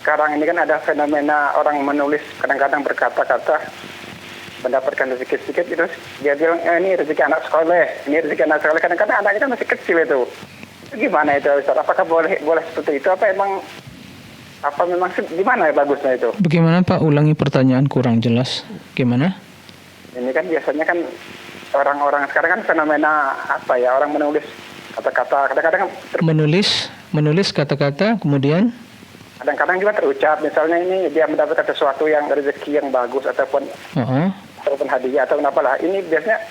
Speaker 8: sekarang ini kan ada fenomena orang menulis kadang-kadang berkata-kata mendapatkan rezeki sedikit, terus dia bilang ini rezeki anak sekolah, ini rezeki anak sekolah. Kadang-kadang anaknya kan masih kecil itu. Gimana itu Ustaz? Apakah boleh seperti itu? Apa memang gimana bagusnya itu?
Speaker 5: Bagaimana Pak? Ulangi pertanyaan, kurang jelas. Gimana?
Speaker 8: Ini kan biasanya kan orang-orang sekarang kan fenomena apa ya, orang menulis kata-kata kadang-kadang
Speaker 5: menulis menulis kata-kata kemudian
Speaker 8: kadang-kadang juga terucap, misalnya ini dia mendapatkan sesuatu yang rezeki yang bagus ataupun hadiah atau apalah. Ini biasanya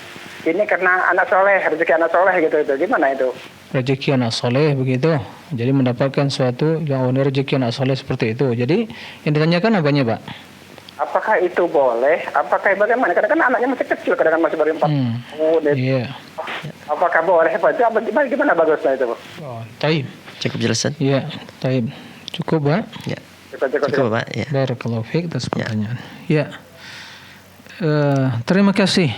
Speaker 8: ini karena anak soleh, rezeki anak soleh gitu. Gimana itu?
Speaker 5: Rezeki anak soleh begitu. Jadi mendapatkan suatu yang rezeki anak soleh seperti itu. Jadi yang ditanyakan apanya, Pak?
Speaker 8: Apakah itu boleh? Apakah bagaimana? Kadang-kadang anaknya masih kecil, kadang-kadang masih baru 4 tahun.
Speaker 5: Iya.
Speaker 8: Apakah boleh? Gimana bagusnya itu?
Speaker 5: Oh, taib.
Speaker 4: Cukup jelasan?
Speaker 5: Iya, taib. Cukup, Pak?
Speaker 4: Ya. Cukup, Pak. Ya.
Speaker 5: Barakallahu fiik atas pertanyaan. Ya. Terima kasih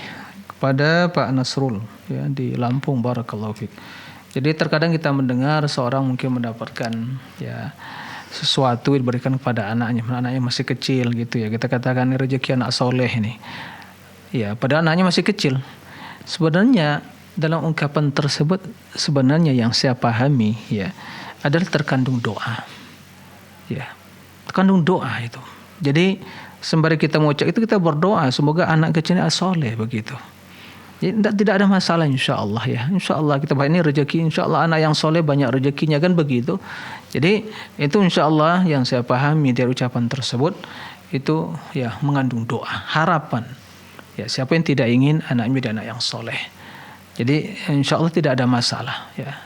Speaker 5: kepada Pak Nasrul ya di Lampung. Barakallahu fiik. Jadi terkadang kita mendengar seorang mungkin mendapatkan ya sesuatu diberikan kepada anaknya masih kecil gitu ya. Kita katakan ini rezeki anak soleh ini. Ya, pada anaknya masih kecil. Sebenarnya dalam ungkapan tersebut sebenarnya yang saya pahami ya adalah terkandung doa. Ya, terkandung doa itu. Jadi sembari kita mengucap itu kita berdoa semoga anak kecilnya soleh begitu. Jadi tidak ada masalah insya-Allah ya. Insya-Allah kita ini rezeki, insya-Allah anak yang soleh banyak rezekinya kan begitu. Jadi itu insya-Allah yang saya pahami dari ucapan tersebut itu ya mengandung doa, harapan. Ya siapa yang tidak ingin anaknya menjadi anak yang soleh. Jadi insya-Allah tidak ada masalah ya.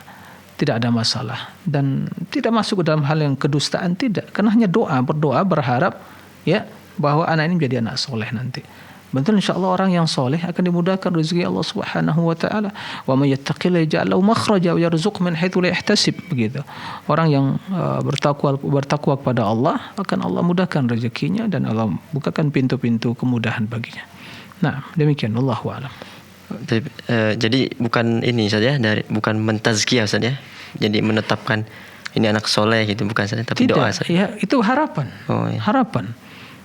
Speaker 5: Tidak ada masalah dan tidak masuk ke dalam hal yang kedustaan tidak. Karena hanya berdoa berharap ya bahwa anak ini menjadi anak soleh nanti. Betul insyaallah orang yang soleh akan dimudahkan rezeki Allah Subhanahu wa taala. Wa may yattaqillaha yaj'al lahu makhraja wa yarzuqhu min haitsu la yahtasib begitu. Orang yang bertakwa kepada Allah akan Allah mudahkan rezekinya dan Allah bukakan pintu-pintu kemudahan baginya. Nah, demikian wallahu a'lam.
Speaker 4: Jadi bukan ini saja bukan mentazkiyah saja. Jadi menetapkan ini anak soleh gitu bukan saja tapi
Speaker 5: tidak,
Speaker 4: doa saja.
Speaker 5: Ya, itu harapan.
Speaker 4: Oh, ya.
Speaker 5: Harapan.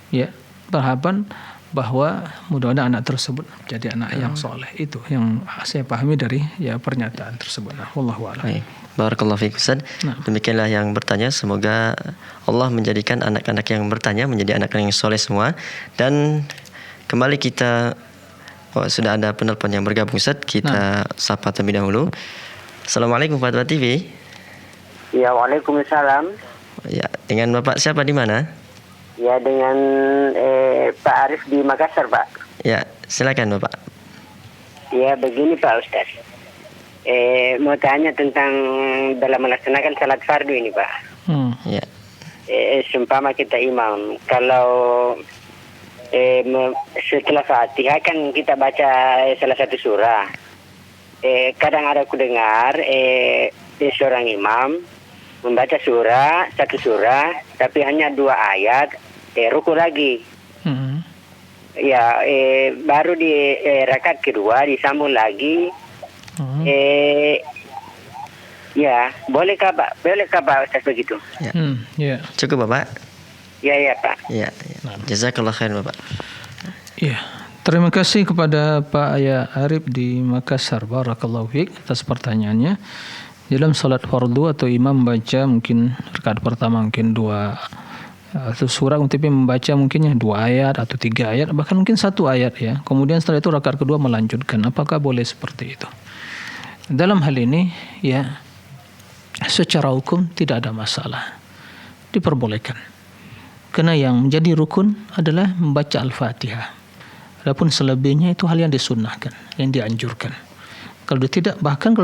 Speaker 5: Ya, berharapan bahwa mudah-mudahan anak tersebut jadi anak yang soleh. Itu yang saya pahami dari ya pernyataan tersebut. Nah, wallahu a'lam.
Speaker 4: Barakallahu fiik Ustaz. Demikianlah yang bertanya, semoga Allah menjadikan anak-anak yang bertanya menjadi anak yang soleh semua. Dan kembali kita sudah ada penelpon yang bergabung Ustaz. Kita sapa terlebih dahulu. Assalamualaikum Fatwa TV.
Speaker 2: Ya, waalaikumsalam.
Speaker 4: Ya, dengan Bapak siapa di mana?
Speaker 2: Ya, dengan Pak Arif di Makassar, Pak.
Speaker 4: Ya, silakan Bapak.
Speaker 2: Ya, begini Pak Ustaz. Mau tanya tentang dalam melaksanakan salat fardu ini, Pak.
Speaker 4: Ya.
Speaker 2: Seumpama kita imam, kalau setelah Fatihah kan kita baca salah satu surah. Kadang ada aku dengar seorang imam membaca satu surah, tapi hanya 2 ayat, ruku lagi. Ya, baru di rakaat kedua disambung lagi. Ya, bolehkah Pak Ustaz begitu?
Speaker 4: Ya.
Speaker 5: Ya.
Speaker 4: Cukup Bapak?
Speaker 2: Ya Pak.
Speaker 4: Ya. Jazakallah khair Bapak.
Speaker 5: Ya. Terima kasih kepada Pak Ayah Arif di Makassar. Barakallahu fiik atas pertanyaannya. Dalam salat fardu atau imam membaca mungkin rakaat pertama mungkin 2 atau surah tapi membaca mungkin 2 ayat atau 3 ayat bahkan mungkin 1 ayat ya. Kemudian setelah itu rakaat kedua melanjutkan. Apakah boleh seperti itu? Dalam hal ini ya secara hukum tidak ada masalah. Diperbolehkan. Karena yang menjadi rukun adalah membaca Al-Fatihah. Adapun selebihnya itu hal yang disunnahkan, yang dianjurkan. Kalau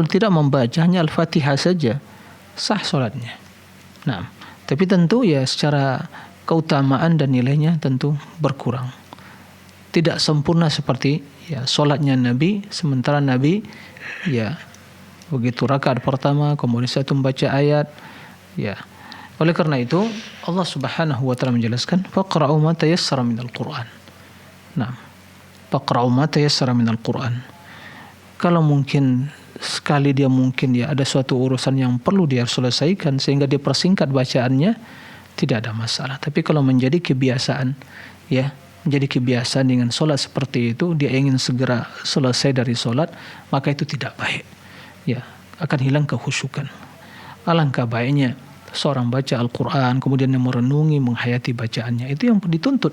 Speaker 5: tidak membaca hanya Al-Fatihah saja, sah solatnya. Nah, tapi tentu ya secara keutamaan dan nilainya tentu berkurang. Tidak sempurna seperti ya solatnya Nabi, sementara Nabi ya begitu rakaat pertama kemudian satu membaca ayat ya. Oleh karena itu Allah Subhanahu wa taala menjelaskan faqra'u ma tayassara minal Qur'an. Nah, faqra'u ma tayassara minal Qur'an. Kalau mungkin sekali dia mungkin ya ada suatu urusan yang perlu dia selesaikan sehingga dia persingkat bacaannya, tidak ada masalah. Tapi kalau menjadi kebiasaan ya, menjadi kebiasaan dengan solat seperti itu, dia ingin segera selesai dari solat, maka itu tidak baik. Ya, akan hilang kehusyukan. Alangkah baiknya seorang baca Al-Quran kemudian merenungi, menghayati bacaannya, itu yang dituntut.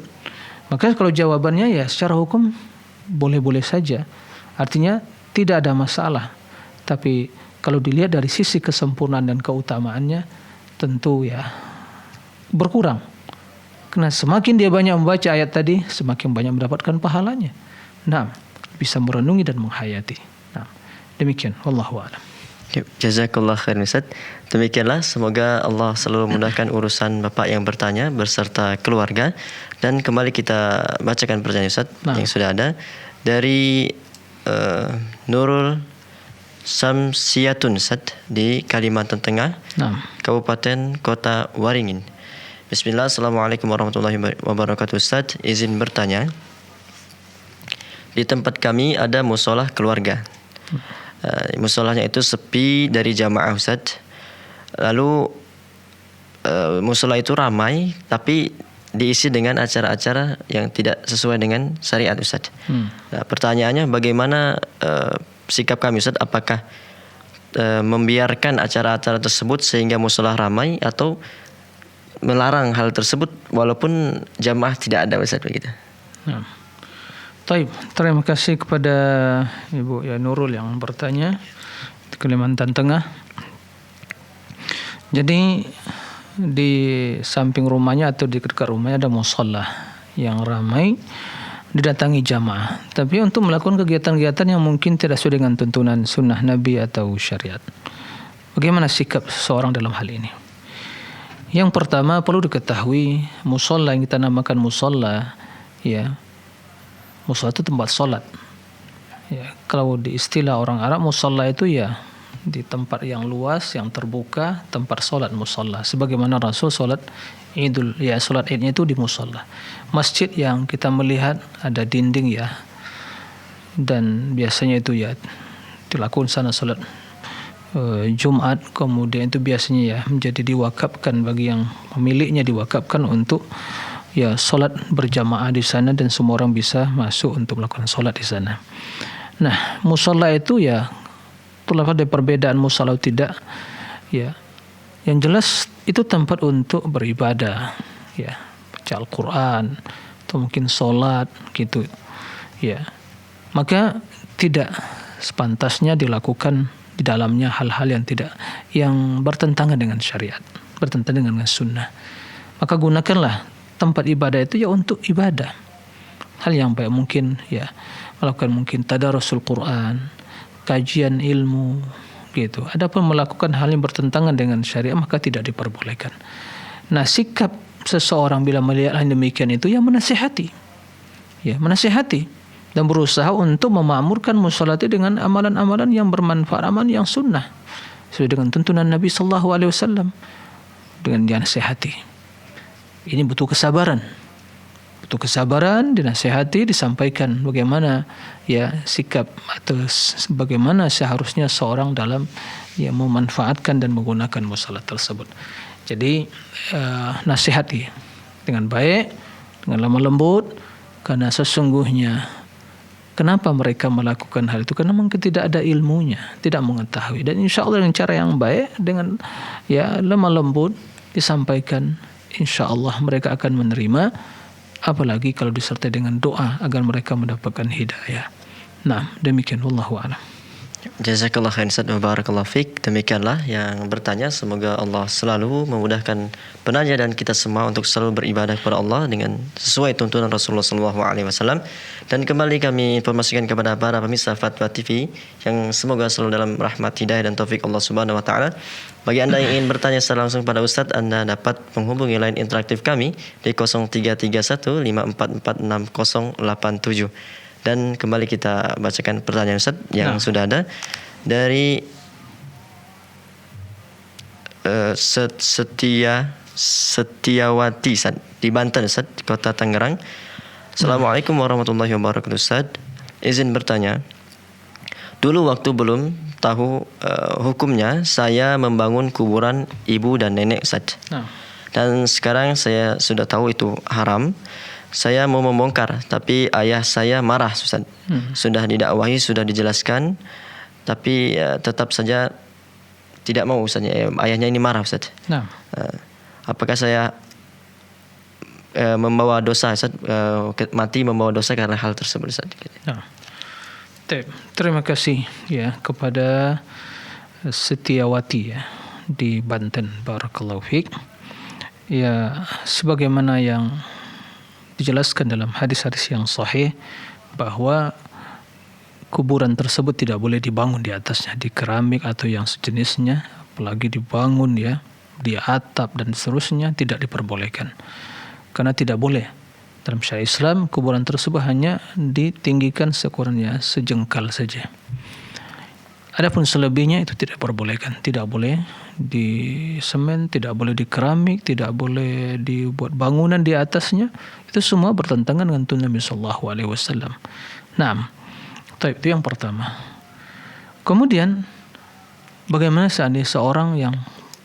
Speaker 5: Maka kalau jawabannya ya secara hukum boleh-boleh saja, artinya tidak ada masalah. Tapi kalau dilihat dari sisi kesempurnaan dan keutamaannya tentu ya berkurang. Karena semakin dia banyak membaca ayat tadi, semakin banyak mendapatkan pahalanya. Nah, bisa merenungi dan menghayati. Nah, demikian. Wallahu a'lam.
Speaker 4: Jazakallah khairan Ustaz. Demikianlah, semoga Allah selalu memudahkan urusan Bapak yang bertanya beserta keluarga. Dan kembali kita bacakan pertanyaan Ustaz yang sudah ada dari Nurul Samsiatun Ustaz di Kalimantan Tengah, Kabupaten Kota Waringin. Bismillah, Assalamualaikum warahmatullahi wabarakatuh. Ustaz, izin bertanya. Di tempat kami ada musolah keluarga. Musolahnya itu sepi dari jamaah Ustaz. Lalu musolah itu ramai tapi diisi dengan acara-acara yang tidak sesuai dengan syariat Ustaz. Nah, pertanyaannya bagaimana sikap kami Ustaz? Apakah membiarkan acara-acara tersebut sehingga musolah ramai atau melarang hal tersebut walaupun jamaah tidak ada Ustaz begitu?
Speaker 5: Baik, terima kasih kepada Ibu ya Nurul yang bertanya di Kalimantan Tengah. Jadi di samping rumahnya atau di dekat rumahnya ada musholla yang ramai didatangi jamaah. Tapi untuk melakukan kegiatan-kegiatan yang mungkin tidak sesuai dengan tuntunan sunnah Nabi atau syariat, bagaimana sikap seseorang dalam hal ini? Yang pertama perlu diketahui musholla yang kita namakan musholla ya. Musholla itu tempat sholat. Ya, kalau di istilah orang Arab musholla itu ya di tempat yang luas, yang terbuka, tempat sholat musholla. Sebagaimana Rasul sholat Idul, ya sholat Idnya itu di musholla. Masjid yang kita melihat ada dinding ya, dan biasanya itu ya dilakukan sana sholat Jumat, kemudian itu biasanya ya menjadi diwakafkan bagi yang pemiliknya, diwakafkan untuk ya sholat berjamaah di sana dan semua orang bisa masuk untuk melakukan sholat di sana. Nah, musola itu ya terlepas dari perbedaan musola atau tidak, ya yang jelas itu tempat untuk beribadah, ya baca Al-Quran atau mungkin sholat gitu, ya maka tidak sepantasnya dilakukan di dalamnya hal-hal yang bertentangan dengan syariat, bertentangan dengan sunnah. Maka gunakanlah tempat ibadah itu ya untuk ibadah. Hal yang baik mungkin ya melakukan mungkin tadarusul Quran, kajian ilmu gitu. Adapun melakukan hal yang bertentangan dengan syariat maka tidak diperbolehkan. Nah, sikap seseorang bila melihat hal demikian itu ya menasihati. Ya, menasihati dan berusaha untuk memakmurkan musola itu dengan amalan-amalan yang bermanfaat, amalan yang sunnah sesuai dengan tuntunan Nabi sallallahu alaihi wasallam, dengan dinasihati. Ini butuh kesabaran. Butuh kesabaran, dinasihati, disampaikan bagaimana ya sikap atau bagaimana seharusnya seorang dalam ya memanfaatkan dan menggunakan musola tersebut. Jadi nasihati dengan baik, dengan lemah lembut, karena sesungguhnya kenapa mereka melakukan hal itu? Karena mungkin tidak ada ilmunya, tidak mengetahui. Dan insya Allah dengan cara yang baik, dengan ya lemah lembut disampaikan, insya Allah mereka akan menerima. Apalagi kalau disertai dengan doa agar mereka mendapatkan hidayah. Nah, demikian wallahu a'lam.
Speaker 4: Jazakallah khairan Ustaz wa barakallahu fiik. Demikianlah yang bertanya, semoga Allah selalu memudahkan penanya dan kita semua untuk selalu beribadah kepada Allah dengan sesuai tuntunan Rasulullah SAW. Dan kembali kami informasikan kepada para pemirsa Fatwa TV yang semoga selalu dalam rahmat, hidayah dan taufik Allah Subhanahu wa taala. Bagi Anda yang ingin bertanya secara langsung pada Ustaz, Anda dapat menghubungi line interaktif kami di 0331 544 6087. Dan kembali kita bacakan pertanyaan Ustaz yang sudah ada dari Setiawati Ustaz di Banten Ustaz, Kota Tangerang. Assalamualaikum warahmatullahi wabarakatuh Ustaz. Izin bertanya. Dulu waktu belum tahu hukumnya, saya membangun kuburan ibu dan nenek Ustaz. Dan sekarang saya sudah tahu itu haram. Saya mau membongkar, tapi ayah saya marah Ustaz. Sudah didakwahi, sudah dijelaskan, tapi tetap saja tidak mau Ustaz. Ayahnya ini marah Ustaz. Apakah saya membawa dosa Ustaz, mati membawa dosa karena hal tersebut Ustaz?
Speaker 5: Terima kasih ya kepada Setiawati ya di Banten. Barakallahu fiik. Ya, sebagaimana yang dijelaskan dalam hadis-hadis yang sahih bahwa kuburan tersebut tidak boleh dibangun di atasnya, di keramik atau yang sejenisnya, apalagi dibangun ya di atap dan seterusnya, tidak diperbolehkan. Karena tidak boleh. Dalam syariat Islam, kuburan tersebut hanya ditinggikan sekurangnya sejengkal saja. Adapun selebihnya itu tidak diperbolehkan. Tidak boleh di semen, tidak boleh di keramik, tidak boleh dibuat bangunan di atasnya. Itu semua bertentangan dengan tuntunan Nabi sallallahu alaihi wasallam. Nah, itu yang pertama. Kemudian bagaimana seandainya seorang yang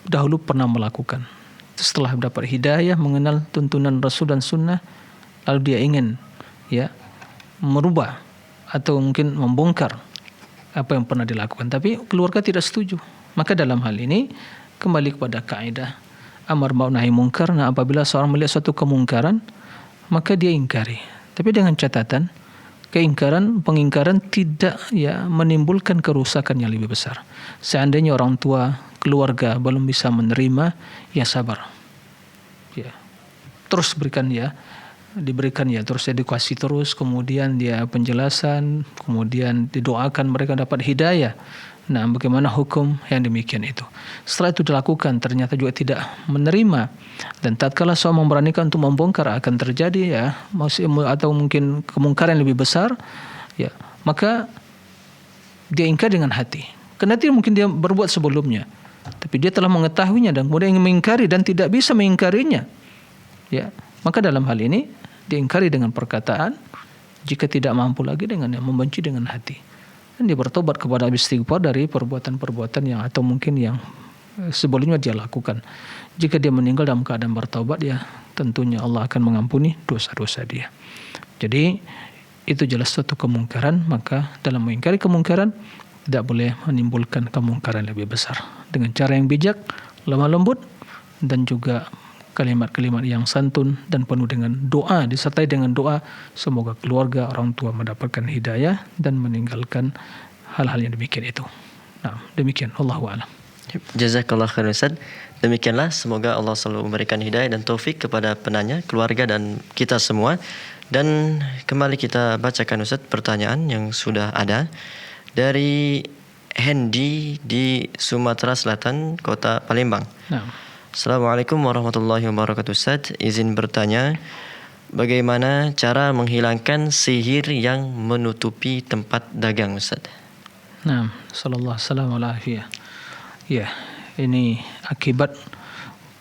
Speaker 5: dahulu pernah melakukan, setelah dapat hidayah mengenal tuntunan Rasul dan Sunnah, lalu dia ingin ya merubah atau mungkin membongkar apa yang pernah dilakukan, tapi keluarga tidak setuju. Maka dalam hal ini kembali kepada kaidah amar ma'ruf nahi munkar. Nah, apabila seorang melihat suatu kemungkaran, maka dia ingkari. Tapi dengan catatan pengingkaran tidak ya menimbulkan kerusakan yang lebih besar. Seandainya orang tua, keluarga belum bisa menerima, ya sabar. Ya. Terus diberikan terus edukasi terus, kemudian dia penjelasan, kemudian didoakan mereka dapat hidayah. Nah, bagaimana hukum yang demikian itu? Setelah itu dilakukan ternyata juga tidak menerima, dan tatkala seorang memberanikan untuk membongkar akan terjadi atau mungkin kemungkaran yang lebih besar, ya, maka dia ingkar dengan hati. Karena tidak mungkin dia berbuat sebelumnya, tapi dia telah mengetahuinya dan kemudian ingin mengingkari dan tidak bisa mengingkarinya. Ya, maka dalam hal ini diingkari dengan perkataan, jika tidak mampu lagi dengan membenci dengan hati. Dan dia bertobat kepada istighfar dari perbuatan-perbuatan yang atau mungkin yang sebelumnya dia lakukan. Jika dia meninggal dalam keadaan bertobat, ya tentunya Allah akan mengampuni dosa-dosa dia. Jadi itu jelas suatu kemungkaran, maka dalam mengingkari kemungkaran tidak boleh menimbulkan kemungkaran lebih besar. Dengan cara yang bijak, lemah lembut, dan juga kalimat-kalimat yang santun dan penuh dengan doa, disertai dengan doa semoga keluarga orang tua mendapatkan hidayah dan meninggalkan hal-hal yang demikian itu. Nah, demikian Allahu a'lam.
Speaker 4: Jazakallah khairan Ustaz. Demikianlah, semoga Allah selalu memberikan hidayah dan taufik kepada penanya, keluarga dan kita semua. Dan kembali kita bacakan Ustaz pertanyaan yang sudah ada dari Hendy di Sumatera Selatan, Kota Palembang.
Speaker 5: Nah.
Speaker 4: Assalamualaikum warahmatullahi wabarakatuh Ustaz. Izin bertanya, bagaimana cara menghilangkan sihir yang menutupi tempat dagang Ustaz?
Speaker 5: Nah, sallallahu alaihi wasallam. Ya, ini akibat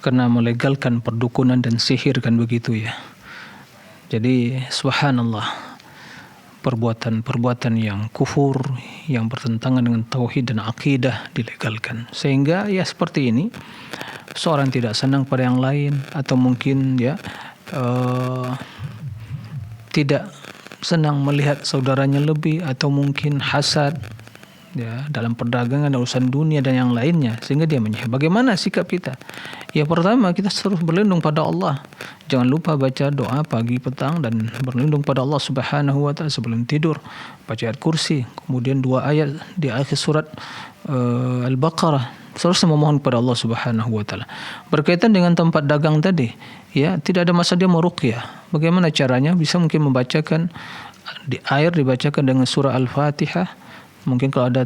Speaker 5: karena melegalkan perdukunan dan sihir kan begitu ya. Jadi subhanallah, perbuatan-perbuatan yang kufur, yang bertentangan dengan tauhid dan akidah dilegalkan. Sehingga ya seperti ini, seorang tidak senang pada yang lain, atau mungkin tidak senang melihat saudaranya lebih, atau mungkin hasad ya dalam perdagangan, urusan dunia dan yang lainnya, sehingga dia menyihir. Bagaimana sikap kita? Ya, pertama kita terus berlindung pada Allah. Jangan lupa baca doa pagi petang dan berlindung pada Allah Subhanahu wa taala sebelum tidur. Baca ayat kursi, kemudian 2 ayat di akhir surat Al-Baqarah. Seharusnya memohon kepada Allah Subhanahu wa taala. Berkaitan dengan tempat dagang tadi, ya, tidak ada masalah dia meruqyah. Bagaimana caranya? Bisa mungkin membacakan di air, dibacakan dengan surah Al-Fatihah. Mungkin kalau ada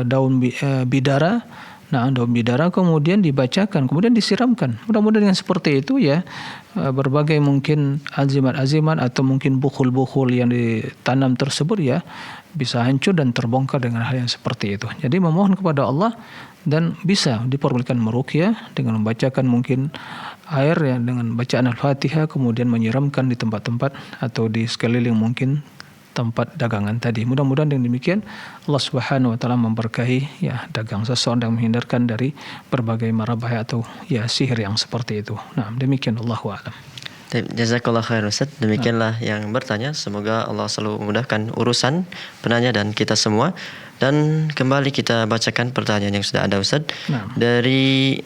Speaker 5: daun bidara, daun bidara kemudian dibacakan, kemudian disiramkan. Mudah-mudahan dengan seperti itu ya, berbagai mungkin azimat-azimat atau mungkin bukhul-bukhul yang ditanam tersebut ya bisa hancur dan terbongkar dengan hal yang seperti itu. Jadi memohon kepada Allah, dan bisa diperbolehkan meruqyah dengan membacakan mungkin air ya dengan bacaan Al-Fatihah, kemudian menyiramkan di tempat-tempat atau di sekeliling mungkin tempat dagangan tadi. Mudah-mudahan dengan demikian Allah Subhanahu wa taala memberkahi ya dagang seseorang dan menghindarkan dari berbagai mara bahaya atau ya sihir yang seperti itu. Nah, demikian Allahu a'lam.
Speaker 4: Jazakallah khair Ustaz. Demikianlah yang bertanya, semoga Allah selalu memudahkan urusan penanya dan kita semua. Dan kembali kita bacakan pertanyaan yang sudah ada Ustaz. Dari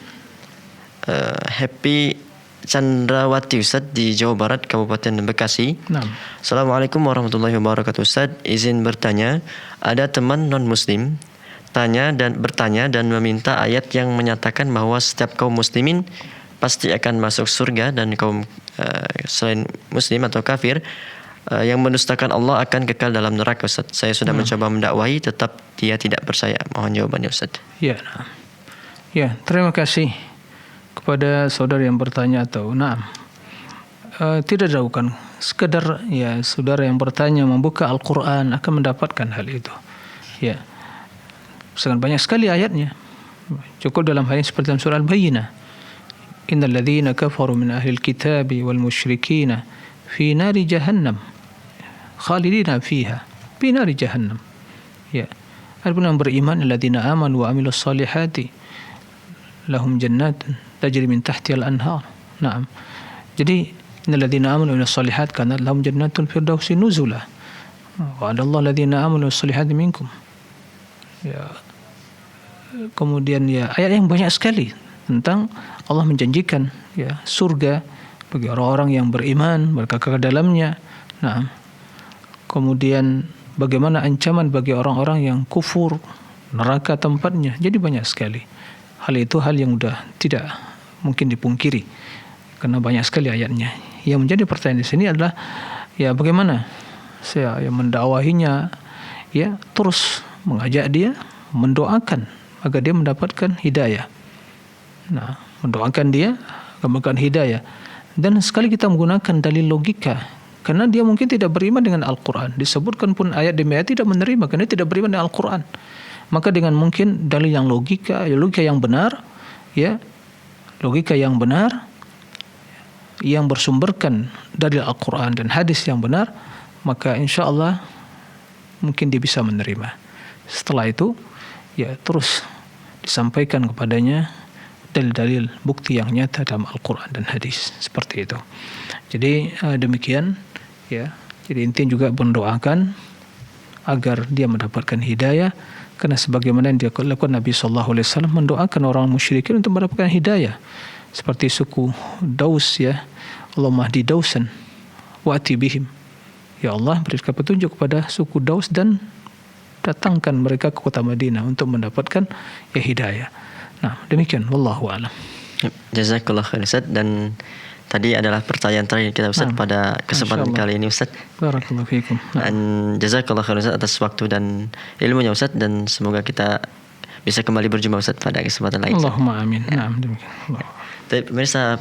Speaker 4: Happy Chandrawati Ustaz di Jawa Barat, Kabupaten Bekasi. Assalamualaikum warahmatullahi wabarakatuh Ustaz. Izin bertanya, ada teman non-muslim bertanya dan meminta ayat yang menyatakan bahwa setiap kaum muslimin pasti akan masuk surga dan kaum selain muslim atau kafir yang mendustakan Allah akan kekal dalam neraka. Ustaz, saya sudah mencoba mendakwahi, tetap dia tidak percaya. Mohon jawabannya, Ustaz.
Speaker 5: Ya, terima kasih kepada saudara yang bertanya atau tidak jauhkan sekedar saudara yang bertanya membuka Al-Quran akan mendapatkan hal itu. Ya, sangat banyak sekali ayatnya. Cukup dalam hal ini seperti dalam surah Al-Bayyinah. Innal ladzina kafaru min ahlil kitabi wal musyrikina fi nari jahannam khalidina fiha fi nari jahannam. Ya, adapun yang beriman alladzina amanu wa amilus solihati lahum jannatun tajri min tahtiha al-anhar. Naam. Jadi innal ladzina amanu wa amilus solihati kanat lahum jannatul firdausi nuzula. Wa adallahu ladzina amanu was solihati minkum. Ya. Kemudian ayat yang banyak sekali tentang Allah menjanjikan surga bagi orang-orang yang beriman, mereka ke dalamnya. Nah, kemudian bagaimana ancaman bagi orang-orang yang kufur, neraka tempatnya. Jadi banyak sekali. Hal itu hal yang sudah tidak mungkin dipungkiri karena banyak sekali ayatnya. Yang menjadi pertanyaan di sini adalah bagaimana saya mendakwahinya, terus mengajak dia, mendoakan agar dia mendapatkan hidayah. Nah, mendoakan dia mendapatkan hidayah. Dan sekali kita menggunakan dalil logika, karena dia mungkin tidak beriman dengan Al-Quran. Disebutkan pun ayat demi ayat tidak menerima karena dia tidak beriman dengan Al-Quran. Maka dengan mungkin dalil yang logika yang benar, logika yang benar, yang bersumberkan dari Al-Quran dan hadis yang benar, maka insya Allah mungkin dia bisa menerima. Setelah itu terus disampaikan kepadanya dalil-dalil bukti yang nyata dalam Al-Quran dan hadis, seperti itu. Jadi demikian jadi intinya juga mendoakan agar dia mendapatkan hidayah, karena sebagaimana yang dilakukan Nabi SAW mendoakan orang musyrikin untuk mendapatkan hidayah, seperti suku Daus, Allahumma hdi Dausan wa'ti bihim, ya Allah berikan petunjuk kepada suku Daus dan datangkan mereka ke kota Madinah untuk mendapatkan hidayah. Nah, demikian, wallahu a'lam.
Speaker 4: Jazakallah khair, Ustaz. Dan tadi adalah pertanyaan terakhir kita, Ustaz, pada kesempatan kali ini, Ustaz.
Speaker 5: Barakallahu fiikum.
Speaker 4: Dan jazakallah khair, Ustaz, atas waktu dan ilmunya, Ustaz, dan semoga kita bisa kembali berjumpa, Ustaz, pada kesempatan lain.
Speaker 5: Allahumma amin. Naam, demikian.
Speaker 4: Pemirsa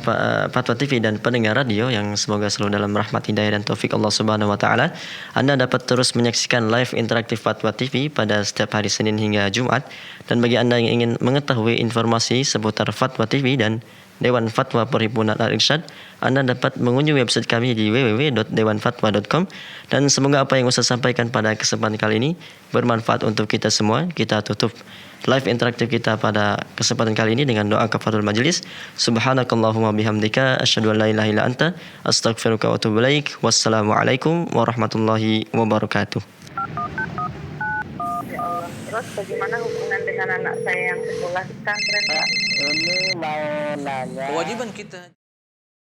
Speaker 4: Fatwa TV dan pendengar radio yang semoga selalu dalam rahmat, hidayah dan taufik Allah Subhanahu wa taala. Anda dapat terus menyaksikan live interaktif Fatwa TV pada setiap hari Senin hingga Jumat. Dan bagi Anda yang ingin mengetahui informasi seputar Fatwa TV dan Dewan Fatwa Perhimpunan Al-Irsyad, Anda dapat mengunjungi website kami di www.dewanfatwa.com. Dan semoga apa yang Ustaz sampaikan pada kesempatan kali ini bermanfaat untuk kita semua. Kita tutup live interaktif kita pada kesempatan kali ini dengan doa kafaratul majelis. Subhanakallahumma bihamdika asyhadu an la ilaha illa anta astaghfiruka wa atubu ilaik. Wassalamualaikum warahmatullahi wabarakatuh.
Speaker 9: Ya Allah. Terus bagaimana hubungan dengan anak saya yang sekolah di pesantren?
Speaker 2: Ini mau nanya.
Speaker 3: Kewajiban kita